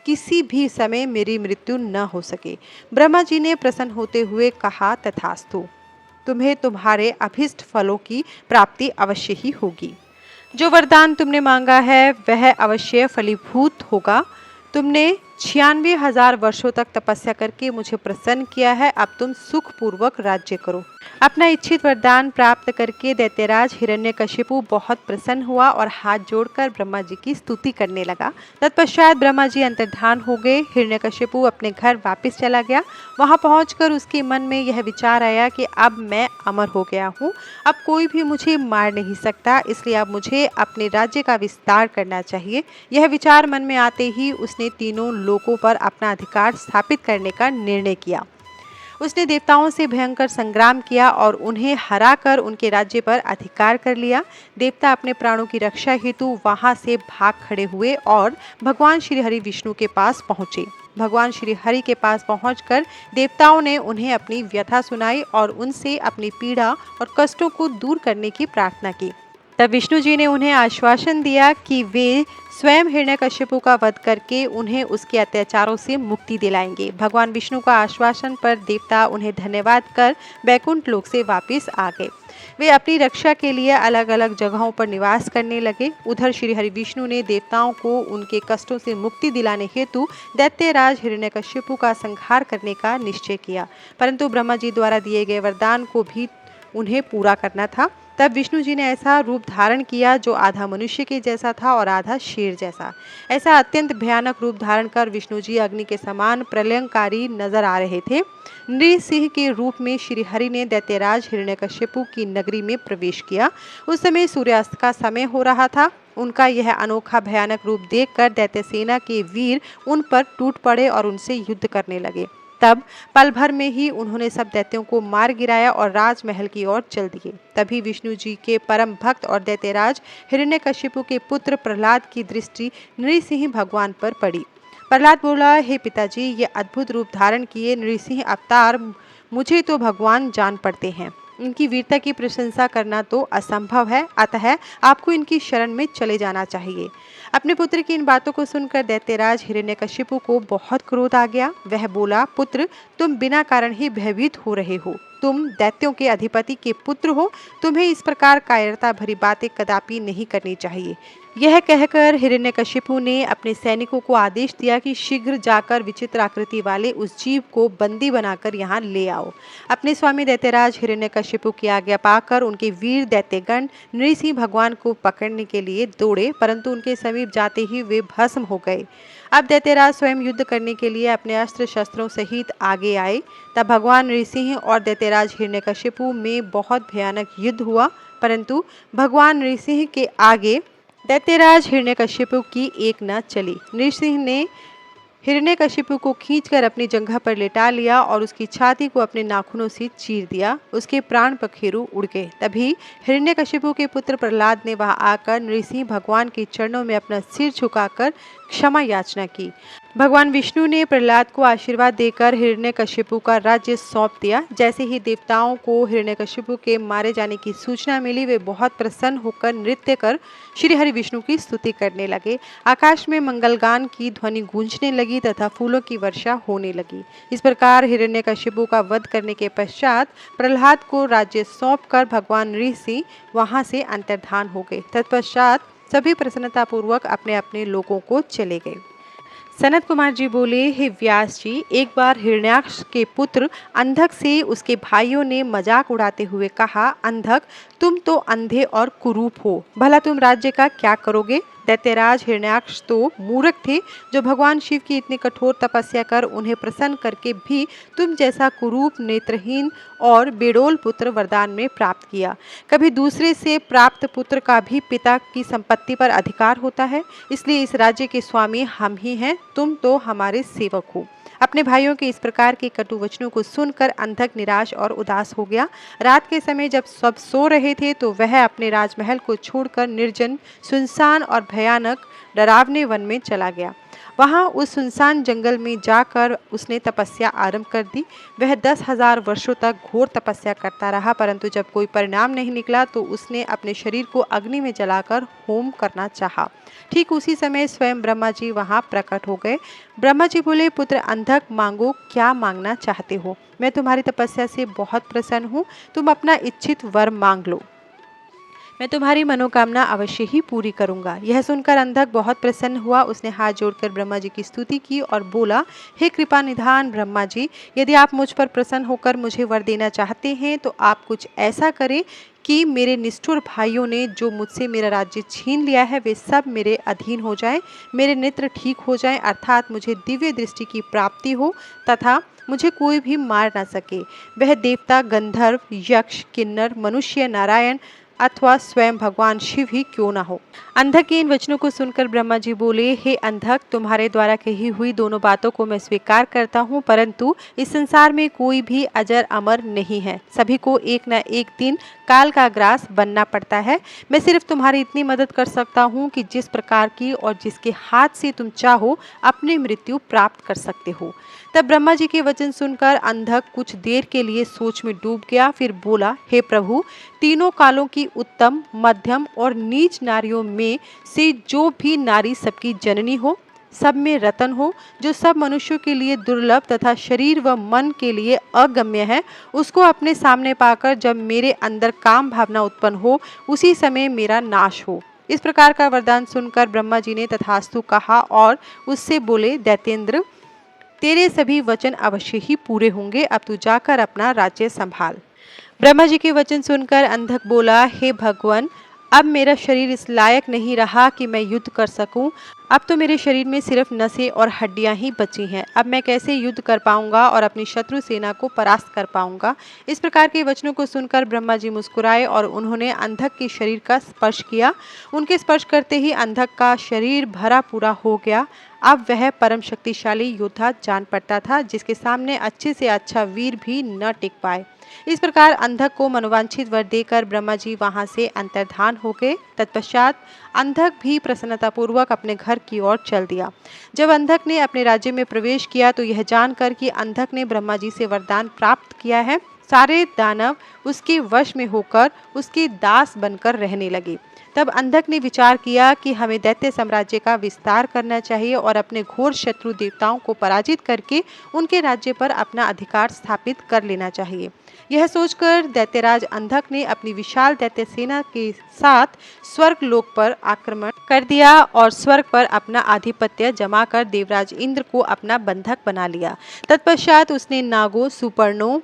किसी भी समय मेरी मृत्यु न हो सके। ब्रह्मा जी ने प्रसन्न होते हुए कहा, तथास्तु, तुम्हें तुम्हारे अभिष्ट फलों की प्राप्ति अवश्य ही होगी। जो वरदान तुमने मांगा है वह अवश्य फलीभूत होगा। तुमने 96,000 वर्षों तक तपस्या करके मुझे प्रसन्न किया है। अब तुम सुखपूर्वक राज्य करो। अपना इच्छित वरदान प्राप्त करके दैत्यराज हिरण्यकशिपु बहुत प्रसन्न हुआ और हाथ जोड़कर ब्रह्मा जी की स्तुति करने लगा। तत्पश्चात ब्रह्मा जी अंतर्धान हो गए। हिरण्यकशिपु अपने घर वापस चला गया। वहां पहुंचकर उसके मन में यह विचार आया कि अब मैं अमर हो गया हूँ। अब कोई भी मुझे मार नहीं सकता, इसलिए अब मुझे अपने राज्य का विस्तार करना चाहिए। यह विचार मन में आते ही उसने तीनों लोकों पर अपना अधिकार स्थापित करने का निर्णय किया। उसने देवताओं से भयंकर संग्राम किया और उन्हें हराकर उनके राज्य पर अधिकार कर लिया। देवता अपने प्राणों की रक्षा हेतु वहां से भाग खड़े हुए और भगवान श्री हरि विष्णु के पास पहुंचे। भगवान श्री हरि के पास पहुंचकर देवताओं ने उन्हें अपनी व्यथा सुनाई और उनसे अपनी पीड़ा और कष्टों को दूर करने की प्रार्थना की। तब विष्णु जी ने उन्हें आश्वासन दिया कि वे स्वयं हिरण्यकशिपु का वध करके उन्हें उसके अत्याचारों से मुक्ति दिलाएंगे। भगवान विष्णु का आश्वासन पर देवता उन्हें धन्यवाद कर वैकुंठ लोक से वापस आ गए। वे अपनी रक्षा के लिए अलग अलग जगहों पर निवास करने लगे। उधर श्री हरि विष्णु ने देवताओं को उनके कष्टों से मुक्ति दिलाने हेतु दैत्यराज हिरण्यकशिपु का संहार करने का निश्चय किया, परंतु ब्रह्मा जी द्वारा दिए गए वरदान को भी उन्हें पूरा करना था। तब विष्णु जी ने ऐसा रूप धारण किया जो आधा मनुष्य के जैसा था और आधा शेर जैसा। ऐसा अत्यंत भयानक रूप धारण कर विष्णु जी अग्नि के समान प्रलयंकारी नजर आ रहे थे। नृसिंह के रूप में श्री हरि ने दैत्यराज हिरण्यकश्यपु की नगरी में प्रवेश किया। उस समय सूर्यास्त का समय हो रहा था। उनका यह अनोखा भयानक रूप देखकर दैत्य सेना के वीर उन पर टूट पड़े और उनसे युद्ध करने लगे। तब पल भर में ही उन्होंने सब दैत्यों को मार गिराया और राजमहल की ओर चल दिए। तभी विष्णु जी के परम भक्त और दैत्यराज हिरण्यकश्यपु के पुत्र प्रहलाद की दृष्टि नृसिंह भगवान पर पड़ी। प्रहलाद बोला, हे पिताजी, ये अद्भुत रूप धारण किए नृसिंह अवतार मुझे तो भगवान जान पड़ते हैं। इनकी वीरता की प्रशंसा करना तो असंभव है, अतः आपको इनकी शरण में चले जाना चाहिए। अपने पुत्र की इन बातों को सुनकर दैत्यराज हिरण्यकश्यपु को बहुत क्रोध आ गया। वह बोला, पुत्र, तुम बिना कारण ही भयभीत हो रहे हो। तुम दैत्यों के अधिपति के पुत्र हो, तुम्हें इस प्रकार कायरता भरी बातें कदापि नहीं करनी चाहिए। यह कहकर हिरण्यकश्यपु ने अपने सैनिकों को आदेश दिया कि शीघ्र जाकर विचित्र आकृति वाले उस जीव को बंदी बनाकर यहाँ ले आओ। अपने स्वामी दैत्यराज हिरण्यकश्यपु की आज्ञा पाकर उनके वीर दैत्यगण नृसिंह भगवान को पकड़ने के लिए दौड़े, परंतु उनके समीप जाते ही वे भस्म हो गए। अब दैत्यराज स्वयं युद्ध करने के लिए अपने अस्त्र शस्त्रों सहित आगे आए। तब भगवान नृसिंह और दैत्यराज हिरण्यकश्यपु में बहुत भयानक युद्ध हुआ, परंतु भगवान नृसिंह के आगे दैत्यराज हिरण्यकश्यपु की एक न चली। नृसिंह ने हिरण्यकश्यपु को खींचकर अपनी जंघा पर लेटा लिया और उसकी छाती को अपने नाखूनों से चीर दिया। उसके प्राण पखेरु उड़ गए। तभी हिरण्यकश्यपु के पुत्र प्रहलाद ने वहां आकर नृसिंह भगवान के चरणों में अपना सिर झुकाकर क्षमा याचना की। भगवान विष्णु ने प्रहलाद को आशीर्वाद देकर हिरण्यकश्यपु का राज्य सौंप दिया। जैसे ही देवताओं को हिरण्यकश्यपु के मारे जाने की सूचना मिली, वे बहुत प्रसन्न होकर नृत्य कर श्री हरि विष्णु की स्तुति करने लगे। आकाश में मंगलगान की ध्वनि गूंजने लगी तथा फूलों की वर्षा होने लगी। इस प्रकार हिरण्यकश्यपु का वध करने के पश्चात प्रहलाद को राज्य सौंपकर भगवान नृसिंह वहां से अंतर्धान हो गए। तत्पश्चात सभी प्रसन्नतापूर्वक अपने अपने लोगों को चले गए। सनत कुमार जी बोले, हे व्यास जी, एक बार हिरण्याक्ष के पुत्र अंधक से उसके भाइयों ने मजाक उड़ाते हुए कहा, अंधक, तुम तो अंधे और कुरूप हो, भला तुम राज्य का क्या करोगे? दैत्यराज हिरण्याक्ष तो मूर्ख थे, जो भगवान शिव की इतनी कठोर तपस्या कर उन्हें प्रसन्न करके भी तुम जैसा कुरूप, नेत्रहीन और बेडोल पुत्र वरदान में प्राप्त किया। कभी दूसरे से प्राप्त पुत्र का भी पिता की संपत्ति पर अधिकार होता है, इसलिए इस राज्य के स्वामी हम ही हैं, तुम तो हमारे सेवक हो। अपने भाइयों के इस प्रकार के कटु वचनों को सुनकर अंधक निराश और उदास हो गया। रात के समय जब सब सो रहे थे तो वह अपने राजमहल को छोड़कर निर्जन, सुनसान और भयानक डरावने वन में चला गया। वहां उस सुनसान जंगल में जाकर उसने तपस्या आरंभ कर दी। वह 10,000 वर्षों तक घोर तपस्या करता रहा, परंतु जब कोई परिणाम नहीं निकला तो उसने अपने शरीर को अग्नि में जलाकर होम करना चाहा। ठीक उसी समय स्वयं ब्रह्मा जी वहां प्रकट हो गए। ब्रह्मा जी बोले, पुत्र अंधक, मांगो, क्या मांगना चाहते हो? मैं तुम्हारी तपस्या से बहुत प्रसन्न हूँ, तुम अपना इच्छित वर मांग लो, मैं तुम्हारी मनोकामना अवश्य ही पूरी करूंगा। यह सुनकर अंधक बहुत प्रसन्न हुआ। उसने हाथ जोड़कर ब्रह्मा जी की स्तुति की और बोला, हे कृपा निधान ब्रह्मा जी, यदि आप मुझ पर प्रसन्न होकर मुझे वर देना चाहते हैं तो आप कुछ ऐसा करें कि मेरे निष्ठुर भाइयों ने जो मुझसे मेरा राज्य छीन लिया है वे सब मेरे अधीन हो जाएं, मेरे नेत्र ठीक हो जाएं, अर्थात मुझे दिव्य दृष्टि की प्राप्ति हो तथा मुझे कोई भी मार ना सके। वह देवता, गंधर्व, यक्ष, किन्नर, मनुष्य, नारायण अथवा स्वयं भगवान शिव ही क्यों ना हो। अंधक के इन वचनों को सुनकर ब्रह्मा जी बोले, हे अंधक, तुम्हारे द्वारा कही हुई दोनों बातों को मैं स्वीकार करता हूँ, परंतु इस संसार में कोई भी अजर अमर नहीं है। सभी को एक न एक दिन काल का ग्रास बनना पड़ता है। मैं सिर्फ तुम्हारी इतनी मदद कर सकता हूँ कि जिस प्रकार की और जिसके हाथ से तुम चाहो अपनी मृत्यु प्राप्त कर सकते हो। तब ब्रह्मा जी के वचन सुनकर अंधक कुछ देर के लिए सोच में डूब गया। फिर बोला, हे प्रभु, तीनों कालों की उत्तम, मध्यम और नीच नारियों में से जो भी नारी सबकी जननी हो, सब में रतन हो, जो सब मनुष्यों के लिए दुर्लभ तथा शरीर व मन के लिए अगम्य है, उसको अपने सामने पाकर जब मेरे अंदर काम भावना उत्पन्न हो, उसी समय मेरा नाश हो। इस प्रकार का वरदान सुनकर ब्रह्मा जी ने तथास्तु कहा और उससे बोले, दैत्येंद्र, तेरे सभी वचन अवश्य ही पूरे होंगे, अब तू जाकर अपना राज्य संभाल। ब्रह्मा जी के वचन सुनकर अंधक बोला, हे भगवान, अब मेरा शरीर इस लायक नहीं रहा कि मैं युद्ध कर सकूं। अब तो मेरे शरीर में सिर्फ नसें और हड्डियां ही बची हैं। अब मैं कैसे युद्ध कर पाऊंगा और अपनी शत्रु सेना को परास्त कर पाऊंगा। इस प्रकार के वचनों को सुनकर ब्रह्मा जी मुस्कुराए और उन्होंने अंधक के शरीर का स्पर्श किया। उनके स्पर्श करते ही अंधक का शरीर भरा पूरा हो गया। अब वह परम शक्तिशाली योद्धा जान पड़ता था, जिसके सामने अच्छे से अच्छा वीर भी न टिक पाए। इस प्रकार अंधक को मनोवांछित वर देकर ब्रह्मा जी वहां से अंतर्धान हो गए। तत्पश्चात अंधक भी प्रसन्नतापूर्वक अपने घर की ओर चल दिया। जब अंधक ने अपने राज्य में प्रवेश किया तो यह जानकर कि अंधक ने ब्रह्मा जी से वरदान प्राप्त किया है, सारे दानव उसके वश में होकर उसके दास बनकर रहने लगे। तब अंधक ने विचार किया कि हमें दैत्य साम्राज्य का विस्तार करना चाहिए और अपने घोर शत्रु देवताओं को पराजित करके उनके राज्य पर अपना अधिकार स्थापित कर लेना चाहिए। यह सोचकर दैत्यराज अंधक ने अपनी विशाल दैत्य सेना के साथ स्वर्ग लोक पर आक्रमण कर दिया और स्वर्ग पर अपना आधिपत्य जमाकर देवराज इंद्र को अपना बंधक बना लिया। तत्पश्चात उसने नागों, सुपर्णों,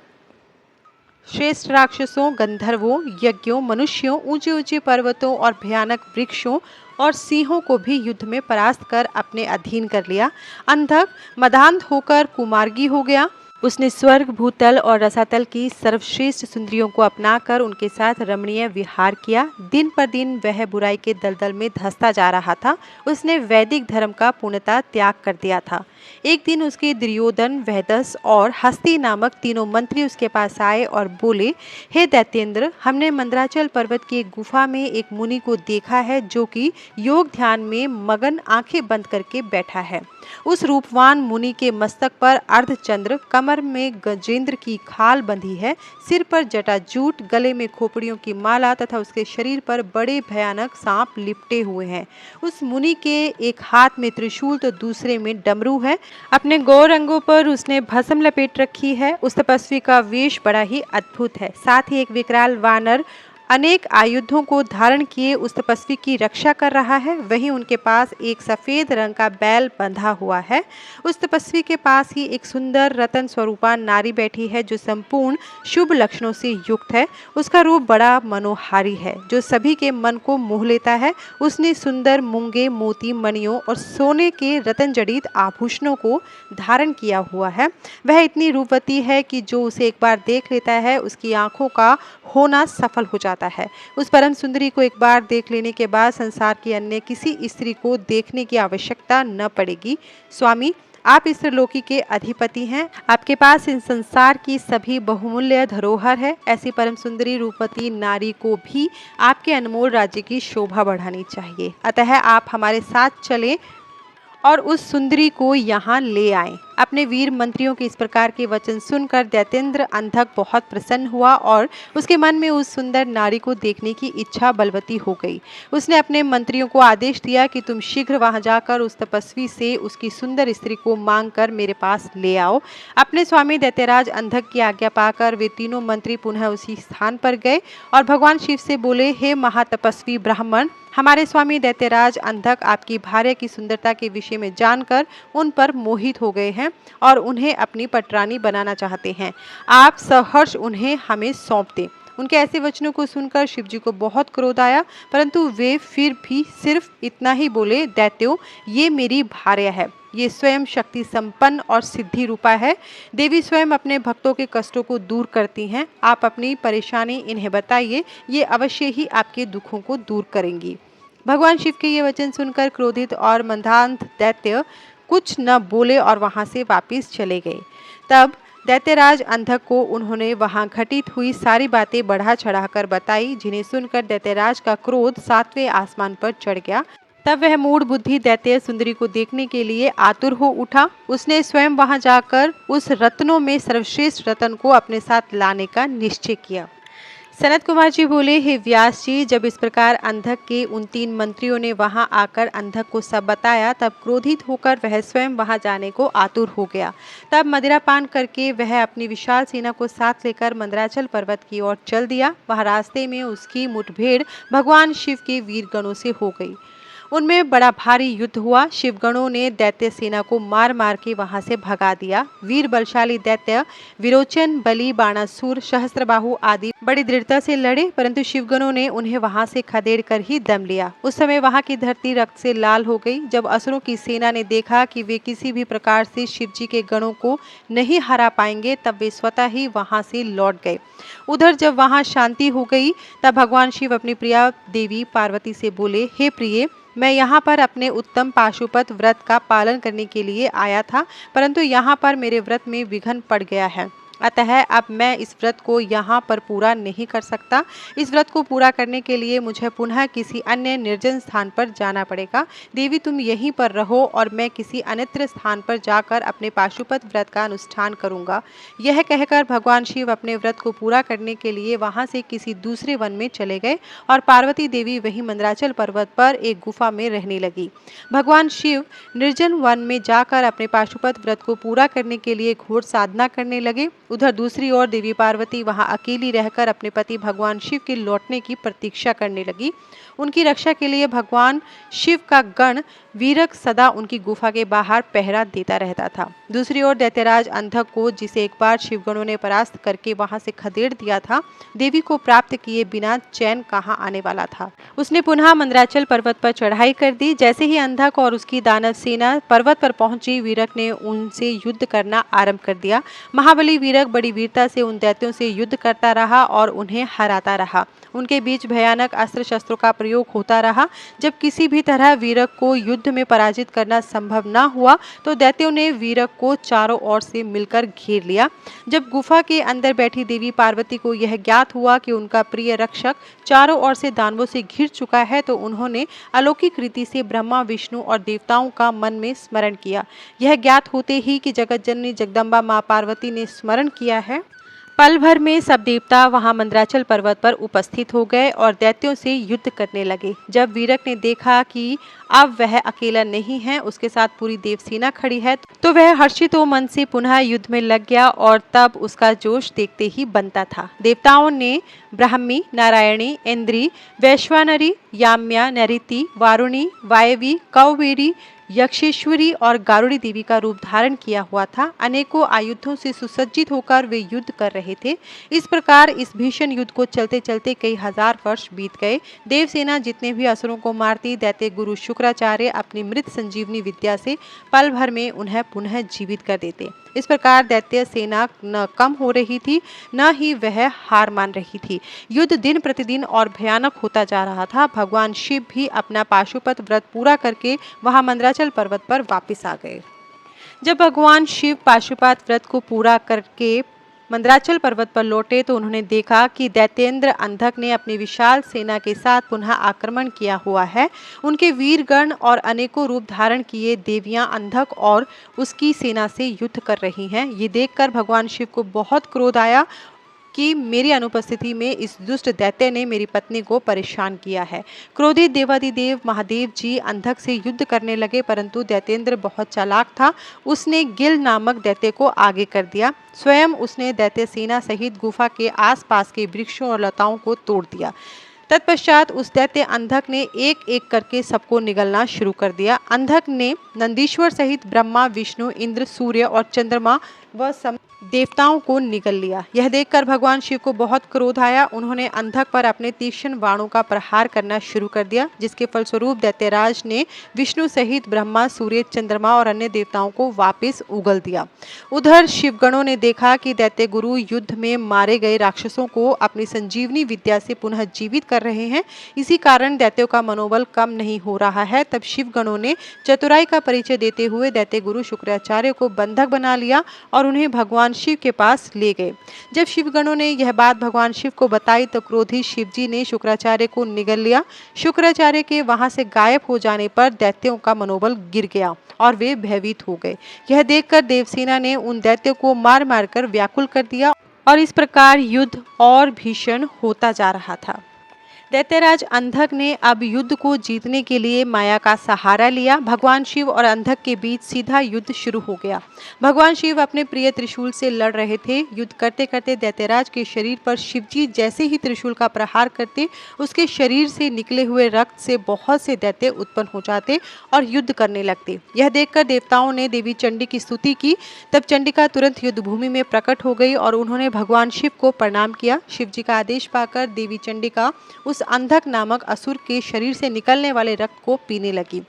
श्रेष्ठ राक्षसों, गंधर्वों, यज्ञों, मनुष्यों, ऊंचे ऊंचे पर्वतों और भयानक वृक्षों और सिंहों को भी युद्ध में परास्त कर अपने अधीन कर लिया। अंधक मदांध होकर कुमार्गी हो गया। उसने स्वर्ग, भूतल और रसातल की सर्वश्रेष्ठ सुंदरियों को अपनाकर उनके साथ रमणीय विहार किया। दिन पर दिन वह बुराई के दलदल में धंसता जा रहा था। उसने वैदिक धर्म का पूर्णतः त्याग कर दिया था। एक दिन उसके दुर्योधन, वैदस और हस्ती नामक तीनों मंत्री उसके पास आए और बोले, हे दैत्येंद्र, हमने मंदराचल पर्वत की एक गुफा में एक मुनि को देखा है जो कि योग ध्यान में मगन आंखें बंद करके बैठा है। उस रूपवान मुनि के मस्तक पर अर्धचंद्र, कमर में गजेंद्र की खाल बंधी है, सिर पर जटाजूट, गले में खोपड़ियों की माला तथा उसके शरीर पर बड़े भयानक सांप लिपटे हुए हैं। उस मुनि के एक हाथ में त्रिशूल तो दूसरे में डमरू है। अपने गौर अंगों पर उसने भस्म लपेट रखी है। उस तपस्वी का वेश बड़ा ही अद्भुत है। साथ ही एक विकराल वानर अनेक आयुधों को धारण किए उस तपस्वी की रक्षा कर रहा है। वहीं उनके पास एक सफेद रंग का बैल बंधा हुआ है। उस तपस्वी के पास ही एक सुंदर रतन स्वरूपा नारी बैठी है जो संपूर्ण शुभ लक्षणों से युक्त है। उसका रूप बड़ा मनोहारी है जो सभी के मन को मोह लेता है। उसने सुंदर मूंगे, मोती, मणियों और सोने के रतन जड़ित आभूषणों को धारण किया हुआ है। वह इतनी रूपवती है कि जो उसे एक बार देख लेता है उसकी आंखों का होना सफल हो जाता है। उस परम सुंदरी को एक बार देख लेने के बाद संसार की अन्य किसी स्त्री को देखने की आवश्यकता न पड़ेगी। स्वामी, आप इस त्रिलोकी के अधिपति हैं। आपके पास इन संसार की सभी बहुमूल्य धरोहर है। ऐसी परम सुंदरी रूपवती नारी को भी आपके अनमोल राज्य की शोभा बढ़ानी चाहिए। अतः आप हमारे साथ चलें और उस सुंदरी को यहाँ ले आएं। अपने वीर मंत्रियों के इस प्रकार के वचन सुनकर दैत्येंद्र अंधक बहुत प्रसन्न हुआ और उसके मन में उस सुंदर नारी को देखने की इच्छा बलवती हो गई। उसने अपने मंत्रियों को आदेश दिया कि तुम शीघ्र वहां जाकर उस तपस्वी से उसकी सुंदर स्त्री को मांगकर मेरे पास ले आओ। अपने स्वामी दैत्यराज अंधक की आज्ञा पाकर वे तीनों मंत्री पुनः उसी स्थान पर गए और भगवान शिव से बोले, हे महातपस्वी ब्राह्मण, हमारे स्वामी दैत्यराज अंधक आपकी भार्य की सुंदरता के विषय में जानकर उन पर मोहित हो गए हैं और उन्हें अपनी पटरानी बनाना चाहते हैं। आप सहर्ष उन्हें हमें सौंप दें। उनके ऐसे वचनों को सुनकर शिव जी को बहुत क्रोध आया, परंतु वे फिर भी सिर्फ इतना ही बोले, दैत्यों, ये मेरी भार्य है। ये स्वयं शक्ति संपन्न और सिद्धि रूपा है। देवी स्वयं अपने भक्तों के कष्टों को दूर करती हैं। आप अपनी परेशानी इन्हें बताइए, ये अवश्य ही आपके दुखों को दूर करेंगी। भगवान शिव के ये वचन सुनकर क्रोधित और मंदांध दैत्य कुछ न बोले और वहां से वापस चले गए। तब दैत्यराज अंधक को उन्होंने वहां घटित हुई सारी बातें बढ़ा चढ़ाकर बताई, जिन्हें सुनकर दैत्यराज का क्रोध 7वें आसमान पर चढ़ गया। तब वह मूढ़ बुद्धि दैत्य सुंदरी को देखने के लिए आतुर हो उठा। उसने स्वयं वहां जाकर उस रत्नों में सर्वश्रेष्ठ रत्न को अपने साथ लाने का निश्चय किया। सनत कुमार जी बोले, हे व्यास जी, जब इस प्रकार अंधक के उन 3 मंत्रियों ने वहां आकर अंधक को सब बताया, तब क्रोधित होकर वह स्वयं वहां जाने को आतुर हो गया। तब मदिरा पान करके वह अपनी विशाल सेना को साथ लेकर मंदराचल पर्वत की ओर चल दिया। वहां रास्ते में उसकी मुठभेड़ भगवान शिव के वीरगणों से हो गई। उनमें बड़ा भारी युद्ध हुआ। शिवगणों ने दैत्य सेना को मार मार के वहां से भगा दिया। वीर बलशाली दैत्य विरोचन, बलि, बाणासुर, सहस्त्रबाहु आदि बड़ी दृढ़ता से लड़े, परंतु शिवगणों ने उन्हें वहां से खदेड़ कर ही दम लिया। उस समय वहां की धरती रक्त से लाल हो गई। जब असुरों की सेना ने देखा कि वे किसी भी प्रकार से शिवजी के गणों को नहीं हरा पाएंगे, तब वे स्वतः ही वहां से लौट गए। उधर जब वहां शांति हो गई, तब भगवान शिव अपनी प्रिया देवी पार्वती से बोले, हे प्रिय, मैं यहाँ पर अपने उत्तम पाशुपत व्रत का पालन करने के लिए आया था, परंतु यहाँ पर मेरे व्रत में विघ्न पड़ गया है। अतः अब मैं इस व्रत को यहाँ पर पूरा नहीं कर सकता। इस व्रत को पूरा करने के लिए मुझे पुनः किसी अन्य निर्जन स्थान पर जाना पड़ेगा। देवी, तुम यहीं पर रहो और मैं किसी अन्यत्र स्थान पर जाकर अपने पाशुपत व्रत का अनुष्ठान करूंगा। यह कहकर भगवान शिव अपने व्रत को पूरा करने के लिए वहां से किसी दूसरे वन में चले गए और पार्वती देवी वहीं मंदराचल पर्वत पर एक गुफा में रहने लगी। भगवान शिव निर्जन वन में जाकर अपने पाशुपत व्रत को पूरा करने के लिए घोर साधना करने लगे। उधर दूसरी ओर देवी पार्वती वहां अकेली रहकर अपने पति भगवान शिव के लौटने की प्रतीक्षा करने लगी। उनकी रक्षा के लिए भगवान शिव का गण वीरक सदा उनकी गुफा के बाहर पहरा देता रहता था। दूसरी ओर दैत्यराज अंधक को, जिसे एक बार शिवगणों ने परास्त करके वहां से खदेड़ दिया था, देवी को प्राप्त किए बिना चैन कहाँ आने वाला था। उसने पुनः मंदराचल पर्वत पर चढ़ाई कर दी। जैसे ही अंधक और उसकी दानव सेना पर्वत पर पहुंची, वीरक ने उनसे युद्ध करना आरंभ कर दिया। महाबली वीरक बड़ी वीरता से उन दैत्यों से युद्ध करता रहा और उन्हें हराता रहा। उनके बीच भयानक अस्त्र शस्त्रों का प्रयोग होता रहा। जब किसी भी तरह वीरक को युद्ध में पराजित करना संभव न हुआ, तो दैत्यों ने वीरक को चारों ओर से मिलकर घेर लिया। जब गुफा के अंदर बैठी देवी पार्वती को यह ज्ञात हुआ कि उनका प्रिय रक्षक चारों ओर से दानवों से घिर चुका है, तो उन्होंने अलौकिक रीति से ब्रह्मा, विष्णु और देवताओं का मन में स्मरण किया। यह ज्ञात होते ही कि जगत जननी जगदम्बा माँ पार्वती ने स्मरण किया है, पल भर में सब देवता वहां मंदराचल पर्वत पर उपस्थित हो गए और दैत्यों से युद्ध करने लगे। जब वीरक ने देखा कि अब वह अकेला नहीं है, उसके साथ पूरी देवसेना खड़ी है, तो वह हर्षित मन से पुनः युद्ध में लग गया और तब उसका जोश देखते ही बनता था। देवताओं ने ब्राह्मी, नारायणी, इंद्री, वैश्वानरी, याम्या, नैऋति, वारुणी, वायवी, कौवेरी, यक्षेश्वरी और गारुड़ी देवी का रूप धारण किया हुआ था। अनेकों आयुधों से सुसज्जित होकर वे युद्ध कर रहे थे। इस प्रकार इस भीषण युद्ध को चलते चलते कई हजार वर्ष बीत गए। देवसेना जितने भी असुरों को मारती, दैत्य गुरु शुक्राचार्य अपनी मृत संजीवनी विद्या से पल भर में उन्हें पुनः जीवित कर देते। इस प्रकार दैत्य सेना न कम हो रही थी, न ही वह हार मान रही थी। युद्ध दिन प्रतिदिन और भयानक होता जा रहा था। भगवान शिव भी अपना पाशुपत व्रत पूरा करके वहां मंदराचल पर्वत पर वापस आ गए। जब भगवान शिव पाशुपत व्रत को पूरा करके मंदराचल पर्वत पर लौटे, तो उन्होंने देखा कि दैत्येंद्र अंधक ने अपनी विशाल सेना के साथ पुनः आक्रमण किया हुआ है। उनके वीरगण और अनेकों रूप धारण किए देवियां अंधक और उसकी सेना से युद्ध कर रही हैं। ये देखकर भगवान शिव को बहुत क्रोध आया कि मेरी अनुपस्थिति में इस दुष्ट दैत्य ने मेरी पत्नी को परेशान किया है। क्रोधित देवादिदेव महादेव जी अंधक से युद्ध करने लगे, परंतु दैत्येंद्र बहुत चालाक था। उसने गिल नामक दैत्य को आगे कर दिया। स्वयं उसने दैत्य सेना सहित गुफा के आसपास के वृक्षों और लताओं को तोड़ दिया। तत्पश्चात उस दैत्य अंधक ने एक एक करके सबको निगलना शुरू कर दिया। अंधक ने नंदीश्वर सहित ब्रह्मा, विष्णु, इंद्र, सूर्य और चंद्रमा व देवताओं को निगल लिया। यह देखकर भगवान शिव को बहुत क्रोध आया। उन्होंने अंधक पर अपने तीक्ष्ण बाणों का प्रहार करना शुरू कर दिया, जिसके फलस्वरूप दैत्यराज ने विष्णु सहित ब्रह्मा, सूर्य, चंद्रमा और अन्य देवताओं को वापस उगल दिया। उधर शिवगणों ने देखा कि दैत्य गुरु युद्ध में मारे गए राक्षसों को अपनी संजीवनी विद्या से पुनः जीवित कर रहे हैं। इसी कारण दैत्यों का मनोबल कम नहीं हो रहा है। तब शिवगणों ने चतुराई का परिचय देते हुए दैत्य गुरु शुक्राचार्य को बंधक बना लिया और उन्हें भगवान शिव के पास ले गए। जब शिवगणों ने यह बात भगवान शिव को बताई, तो क्रोधित शिवजी ने शुक्राचार्य को निगल लिया। शुक्राचार्य के वहां से गायब हो जाने पर दैत्यों का मनोबल गिर गया और वे भयभीत हो गए। यह देखकर देवसेना ने उन दैत्यों को मार मारकर व्याकुल कर दिया और इस प्रकार युद्ध और भीषण होता जा रहा था। दैत्यराज अंधक ने अब युद्ध को जीतने के लिए माया का सहारा लिया। भगवान शिव और अंधक के बीच सीधा युद्ध शुरू हो गया। भगवान शिव अपने प्रिय त्रिशूल से लड़ रहे थे। युद्ध करते करते दैत्यराज के शरीर पर शिवजी जैसे ही त्रिशूल का प्रहार करते, उसके शरीर से निकले हुए रक्त से बहुत से दैत्य उत्पन्न हो जाते और युद्ध करने लगते। यह देखकर देवताओं ने देवी चंडी की स्तुति की। तब चंडिका तुरंत युद्ध भूमि में प्रकट हो गई और उन्होंने भगवान शिव को प्रणाम किया। शिव जी का आदेश पाकर देवी चंडिका उस अंधक नामक असुर के शरीर से निकलने वाले रक्त को पीने लगी।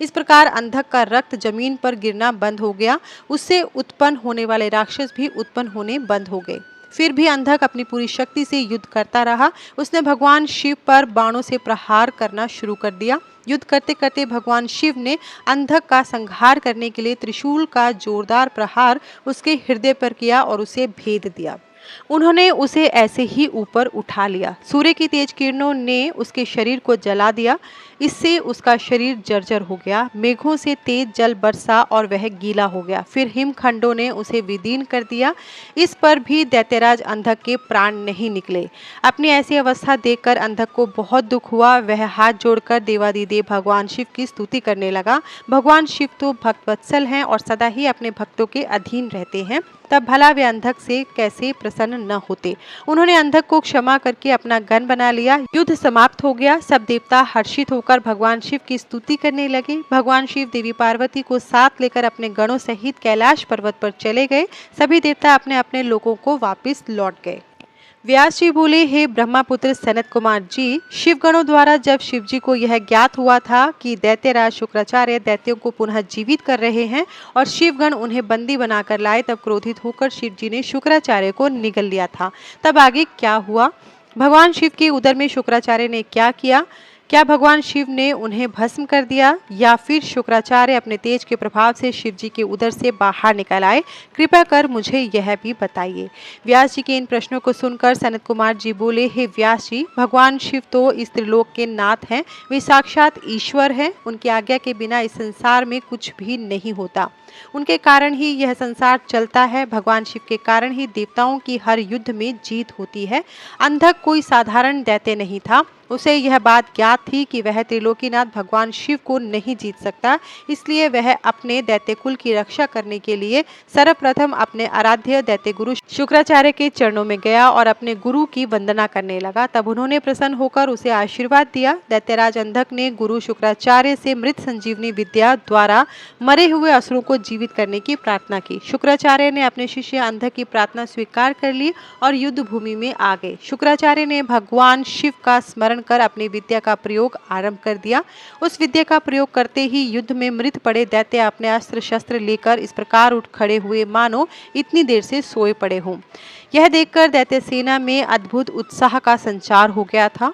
इस प्रकार अंधक का रक्त जमीन पर गिरना बंद हो गया। उससे उत्पन्न होने वाले राक्षस भी उत्पन्न होने बंद हो गए। फिर भी अंधक अपनी पूरी शक्ति से युद्ध करता रहा। उसने भगवान शिव पर बाणों से प्रहार करना शुरू कर दिया। युद्ध करते करते भगवान शिव ने अंधक का संहार करने के लिए त्रिशूल का जोरदार प्रहार उसके हृदय पर किया और उसे भेद दिया। उन्होंने उसे ऐसे ही ऊपर उठा लिया। सूर्य की तेज किरणों ने उसके शरीर को जला दिया। इससे उसका शरीर जर्जर हो गया। मेघों से तेज जल बरसा और वह गीला हो गया। फिर हिमखंडों ने उसे विदीर्ण कर दिया। इस पर भी दैत्यराज अंधक के प्राण नहीं निकले। अपनी ऐसी अवस्था देखकर अंधक को बहुत दुख हुआ। वह हाथ जोड़कर देवादिदेव भगवान शिव की स्तुति करने लगा। भगवान शिव तो भक्तवत्सल हैं और सदा ही अपने भक्तों के अधीन रहते हैं, तब भला वे अंधक से कैसे प्रसन्न न होते। उन्होंने अंधक को क्षमा करके अपना गण बना लिया। युद्ध समाप्त हो गया। सब देवता हर्षित होकर भगवान शिव की स्तुति करने लगे। भगवान शिव देवी पार्वती को साथ लेकर अपने गणों सहित कैलाश पर्वत पर चले गए। सभी देवता अपने अपने लोकों को वापस लौट गए। व्यास जी बोले, हे ब्रह्मापुत्र सनत कुमार जी, शिवगणों द्वारा जब शिव जी को यह ज्ञात हुआ था कि दैत्यराज शुक्राचार्य दैत्यों को पुनः जीवित कर रहे हैं और शिवगण उन्हें बंदी बनाकर लाए, तब क्रोधित होकर शिव जी ने शुक्राचार्य को निगल लिया था। तब आगे क्या हुआ? भगवान शिव के उदर में शुक्राचार्य ने क्या किया? क्या भगवान शिव ने उन्हें भस्म कर दिया या फिर शुक्राचार्य अपने तेज के प्रभाव से शिव जी के उदर से बाहर निकल आए? कृपया कर मुझे यह भी बताइए। व्यास जी के इन प्रश्नों को सुनकर सनत कुमार जी बोले, हे व्यास जी, भगवान शिव तो इस त्रिलोक के नाथ हैं। वे साक्षात ईश्वर हैं। उनकी आज्ञा के बिना इस संसार में कुछ भी नहीं होता। उनके कारण ही यह संसार चलता है। भगवान शिव के कारण ही देवताओं की हर युद्ध में जीत होती है। अंधक कोई साधारण दैत्य नहीं था। उसे यह बात ज्ञात थी कि वह त्रिलोकीनाथ भगवान शिव को नहीं जीत सकता। इसलिए वह अपने दैत्य कुल की रक्षा करने के लिए सर्वप्रथम अपने आराध्य दैत्य गुरु शुक्राचार्य के चरणों में गया और अपने गुरु की वंदना करने लगा। तब उन्होंने प्रसन्न होकर उसे आशीर्वाद दिया। दैत्यराज अंधक ने गुरु शुक्राचार्य से मृत संजीवनी विद्या द्वारा मरे हुए असुरों को जीवित करने की प्रार्थना की। शुक्राचार्य ने अपने शिष्य अंधक की प्रार्थना स्वीकार कर ली और युद्ध भूमि में आ गए। शुक्राचार्य ने भगवान शिव का स्मरण कर अपनी विद्या का प्रयोग आरंभ कर दिया। उस विद्या का प्रयोग करते ही युद्ध में मृत पड़े दैत्य अपने अस्त्र शस्त्र लेकर इस प्रकार उठ खड़े हुए मानो इतनी देर से सोए पड़े हों। यह देखकर दैत्य सेना में अद्भुत उत्साह का संचार हो गया था।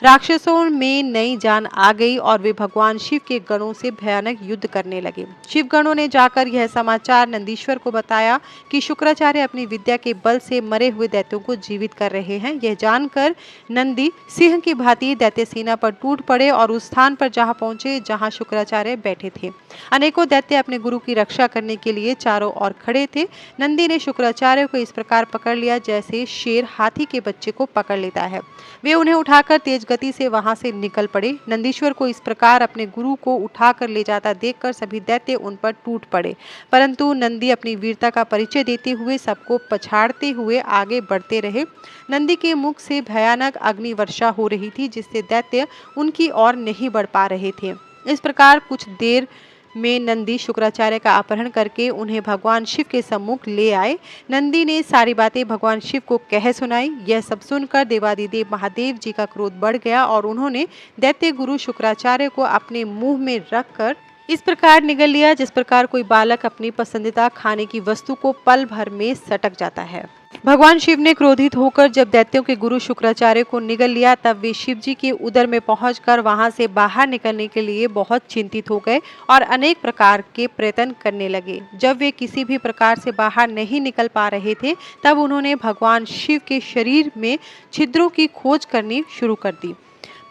राक्षसों में नई जान आ गई और वे भगवान शिव के गणों से भयानक युद्ध करने लगे। शिव गणों ने जाकर यह समाचार नंदीश्वर को बताया कि शुक्राचार्य अपनी विद्या के बल से मरे हुए दैत्यों को जीवित कर रहे हैं। यह जानकर नंदी सिंह की भांति दैत्य सेना पर टूट पड़े और उस स्थान पर जहां पहुंचे जहां शुक्राचार्य बैठे थे। अनेकों दैत्य अपने गुरु की रक्षा करने के लिए चारों ओर खड़े थे। नंदी ने शुक्राचार्य को इस प्रकार पकड़ लिया जैसे शेर हाथी के बच्चे को पकड़ लेता है। वे उन्हें उठाकर तेज गति से वहां से निकल पड़े। नंदीश्वर को इस प्रकार अपने गुरु को उठाकर ले जाता देखकर सभी दैत्य उन पर टूट पड़े, परंतु नंदी अपनी वीरता का परिचय देते हुए सबको पछाड़ते हुए आगे बढ़ते रहे। नंदी के मुख से भयानक अग्नि वर्षा हो रही थी जिससे दैत्य उनकी ओर नहीं बढ़ पा रहे थे। इस प्रकार कुछ देर में नंदी शुक्राचार्य का अपहरण करके उन्हें भगवान शिव के सम्मुख ले आए। नंदी ने सारी बातें भगवान शिव को कह सुनाई। यह सब सुनकर देवादिदेव महादेव जी का क्रोध बढ़ गया और उन्होंने दैत्य गुरु शुक्राचार्य को अपने मुंह में रखकर इस प्रकार निगल लिया जिस प्रकार कोई बालक अपनी पसंदीदा खाने की वस्तु को पल भर में सटक जाता है। भगवान शिव ने क्रोधित होकर जब दैत्यों के गुरु शुक्राचार्य को निगल लिया, तब वे शिव जी के उदर में पहुंचकर वहां से बाहर निकलने के लिए बहुत चिंतित हो गए और अनेक प्रकार के प्रयत्न करने लगे। जब वे किसी भी प्रकार से बाहर नहीं निकल पा रहे थे, तब उन्होंने भगवान शिव के शरीर में छिद्रों की खोज करनी शुरू कर दी,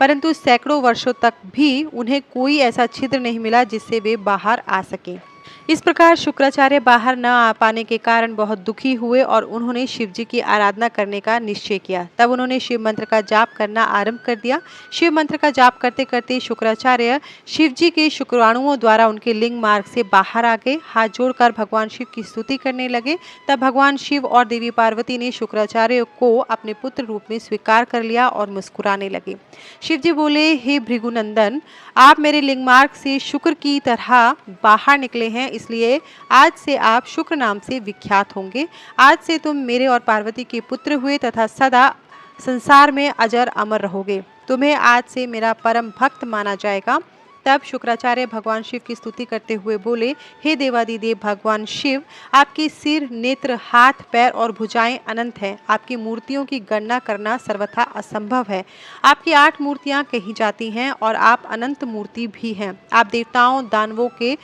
परंतु सैकड़ों वर्षों तक भी उन्हें कोई ऐसा छिद्र नहीं मिला जिससे वे बाहर आ सके। इस प्रकार शुक्राचार्य बाहर न आ पाने के कारण बहुत दुखी हुए और उन्होंने शिव जी की आराधना करने का निश्चय किया। तब उन्होंने शिव मंत्र का जाप करना आरंभ कर दिया। शिव मंत्र का जाप करते करते शुक्राचार्य शिव जी के शुक्राणुओं द्वारा उनके लिंग मार्ग से बाहर आ गए। हाथ जोड़कर भगवान शिव की स्तुति करने लगे। तब भगवान शिव और देवी पार्वती ने शुक्राचार्य को अपने पुत्र रूप में स्वीकार कर लिया और मुस्कुराने लगे। शिव जी बोले, हे भृगुनंदन, आप मेरे लिंग मार्ग से शुक्र की तरह बाहर निकले हैं, इसलिए आज से आप शुक्र नाम से विख्यात होंगे। आज से तुम मेरे और पार्वती के पुत्र हुए तथा सदा संसार में अजर अमर रहोगे। तुम्हें आज से मेरा परम भक्त माना जाएगा। तब शुक्राचार्य भगवान शिव की स्तुति करते हुए बोले, हे देवादिदेव भगवान शिव, आपके सिर, नेत्र, हाथ, पैर और भुजाएं अनंत हैं। आपकी मूर्तियों की गणना करना सर्वथा असंभव है। आपकी 8 मूर्तियां कही जाती हैं और आप अनंत मूर्ति भी हैं। आप देवताओं, दानवों के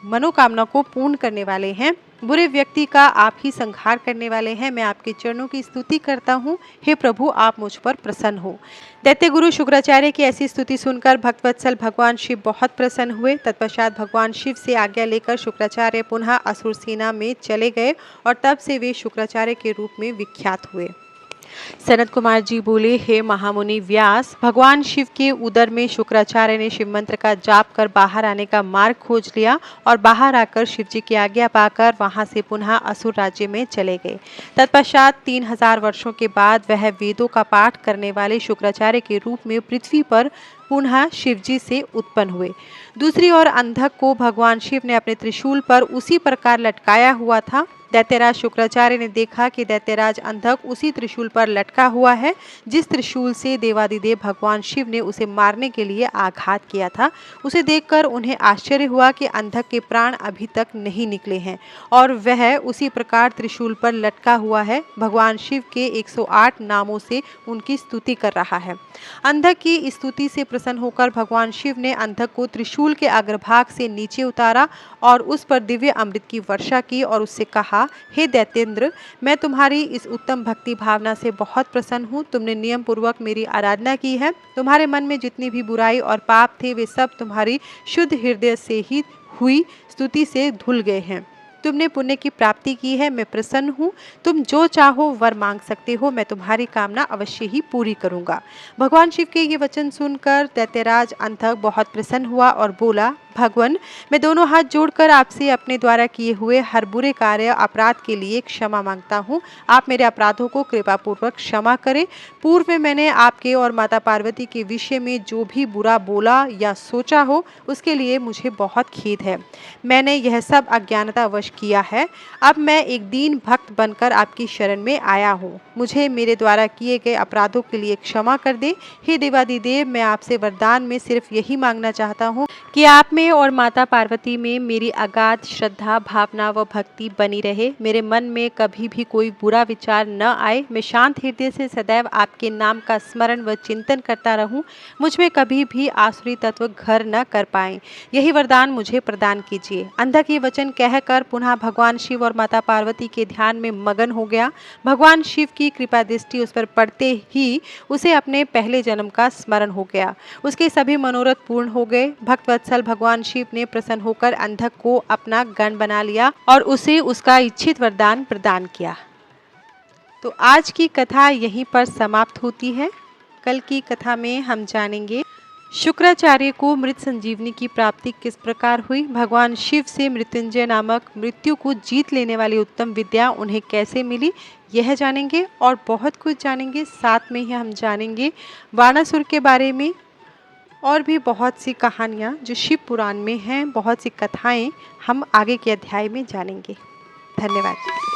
मनोकामना को पूर्ण करने वाले हैं। बुरे व्यक्ति का आप ही संहार करने वाले हैं। मैं आपके चरणों की स्तुति करता हूँ। हे प्रभु, आप मुझ पर प्रसन्न हो। दैत्य गुरु शुक्राचार्य की ऐसी स्तुति सुनकर भक्तवत्सल भगवान शिव बहुत प्रसन्न हुए। तत्पश्चात भगवान शिव से आज्ञा लेकर शुक्राचार्य पुनः असुर सेना में चले गए और तब से वे शुक्राचार्य के रूप में विख्यात हुए। सनत कुमार जी बोले, हे महामुनि व्यास, भगवान शिव के उदर में शुक्राचार्य ने शिव मंत्र का जाप कर बाहर आने का मार्ग खोज लिया और बाहर आकर शिव जी की आज्ञा पाकर वहां से पुनः असुर राज्य में चले गए। तत्पश्चात 3000 वर्षों के बाद वह वेदों का पाठ करने वाले शुक्राचार्य के रूप में पृथ्वी पर पुनः शिव जी से उत्पन्न हुए। दूसरी ओर अंधक को भगवान शिव ने अपने त्रिशूल पर उसी प्रकार लटकाया हुआ था। दैत्यराज शुक्राचार्य ने देखा कि दैत्यराज अंधक उसी त्रिशूल पर लटका हुआ है जिस त्रिशूल से देवादिदेव भगवान शिव ने उसे मारने के लिए आघात किया था। उसे देखकर उन्हें आश्चर्य हुआ कि अंधक के प्राण अभी तक नहीं निकले हैं और वह उसी प्रकार त्रिशूल पर लटका हुआ है। भगवान शिव के 108 नामों से उनकी स्तुति कर रहा है। अंधक की स्तुति से प्रसन्न होकर भगवान शिव ने अंधक को त्रिशूल के अग्रभाग से नीचे उतारा और उस पर दिव्य अमृत की वर्षा की और उससे कहा, हे दैत्येंद्र, मैं तुम्हारी इस उत्तम भक्ति भावना से बहुत प्रसन्न हूँ। तुमने नियम पूर्वक मेरी आराधना की है। तुम्हारे मन में जितनी भी बुराई और पाप थे वे सब तुम्हारी शुद्ध हृदय से ही हुई स्तुति से धुल गए हैं। तुमने पुण्य की प्राप्ति की है। मैं प्रसन्न हूँ। तुम जो चाहो वर मांग सकते हो। मैं तुम्हारी कामना अवश्य ही पूरी करूंगा। भगवान शिव के ये वचन सुनकर दैत्यराज अंधक बहुत प्रसन्न हुआ और बोला, भगवान, मैं दोनों हाथ जोड़कर आपसे अपने द्वारा किए हुए हर बुरे कार्य अपराध के लिए क्षमा मांगता हूँ। आप मेरे अपराधों को कृपा पूर्वक क्षमा करें। पूर्व में मैंने आपके और माता पार्वती के विषय में जो भी बुरा बोला या सोचा हो उसके लिए मुझे बहुत खेद है। मैंने यह सब अज्ञानतावश किया है। अब मैं एक दीन भक्त बनकर आपकी शरण में आया हूँ। मुझे मेरे द्वारा किए गए अपराधों के लिए क्षमा कर दे। हे देवादिदेव, मैं आपसे वरदान में सिर्फ यही मांगना चाहता हूँ कि आप में और माता पार्वती में मेरी अगाध श्रद्धा, भावना व भक्ति बनी रहे। मेरे मन में कभी भी कोई बुरा विचार न आए। मैं शांत हृदय से सदैव आपके नाम का स्मरण व चिंतन करता रहूं। मुझ में कभी भी आसुरी तत्व घर न कर पाएं। यही वरदान मुझे प्रदान कीजिए। अंधक ये वचन कहकर पुनः भगवान शिव और माता पार्वती के ध्यान में मगन हो गया। भगवान शिव की कृपा दृष्टि उस पर पड़ते ही उसे अपने पहले जन्म का स्मरण हो गया। उसके सभी मनोरथ पूर्ण हो गए। भक्तवत्सल भगवान शिव ने प्रसन्न होकर अंधक को अपना गण बना लिया और उसे उसका इच्छित वरदान प्रदान किया। तो आज की कथा यहीं पर समाप्त होती है। कल की कथा में हम जानेंगे शुक्राचार्य को मृत संजीवनी की प्राप्ति किस प्रकार हुई, भगवान शिव से मृत्युंजय नामक मृत्यु को जीत लेने वाली उत्तम विद्या उन्हें कैसे मिली, यह जानेंगे और बहुत कुछ जानेंगे। साथ में ही हम जानेंगे वानासुर के बारे में और भी बहुत सी कहानियाँ जो शिव पुराण में हैं, बहुत सी कथाएं हम आगे के अध्याय में जानेंगे। धन्यवाद।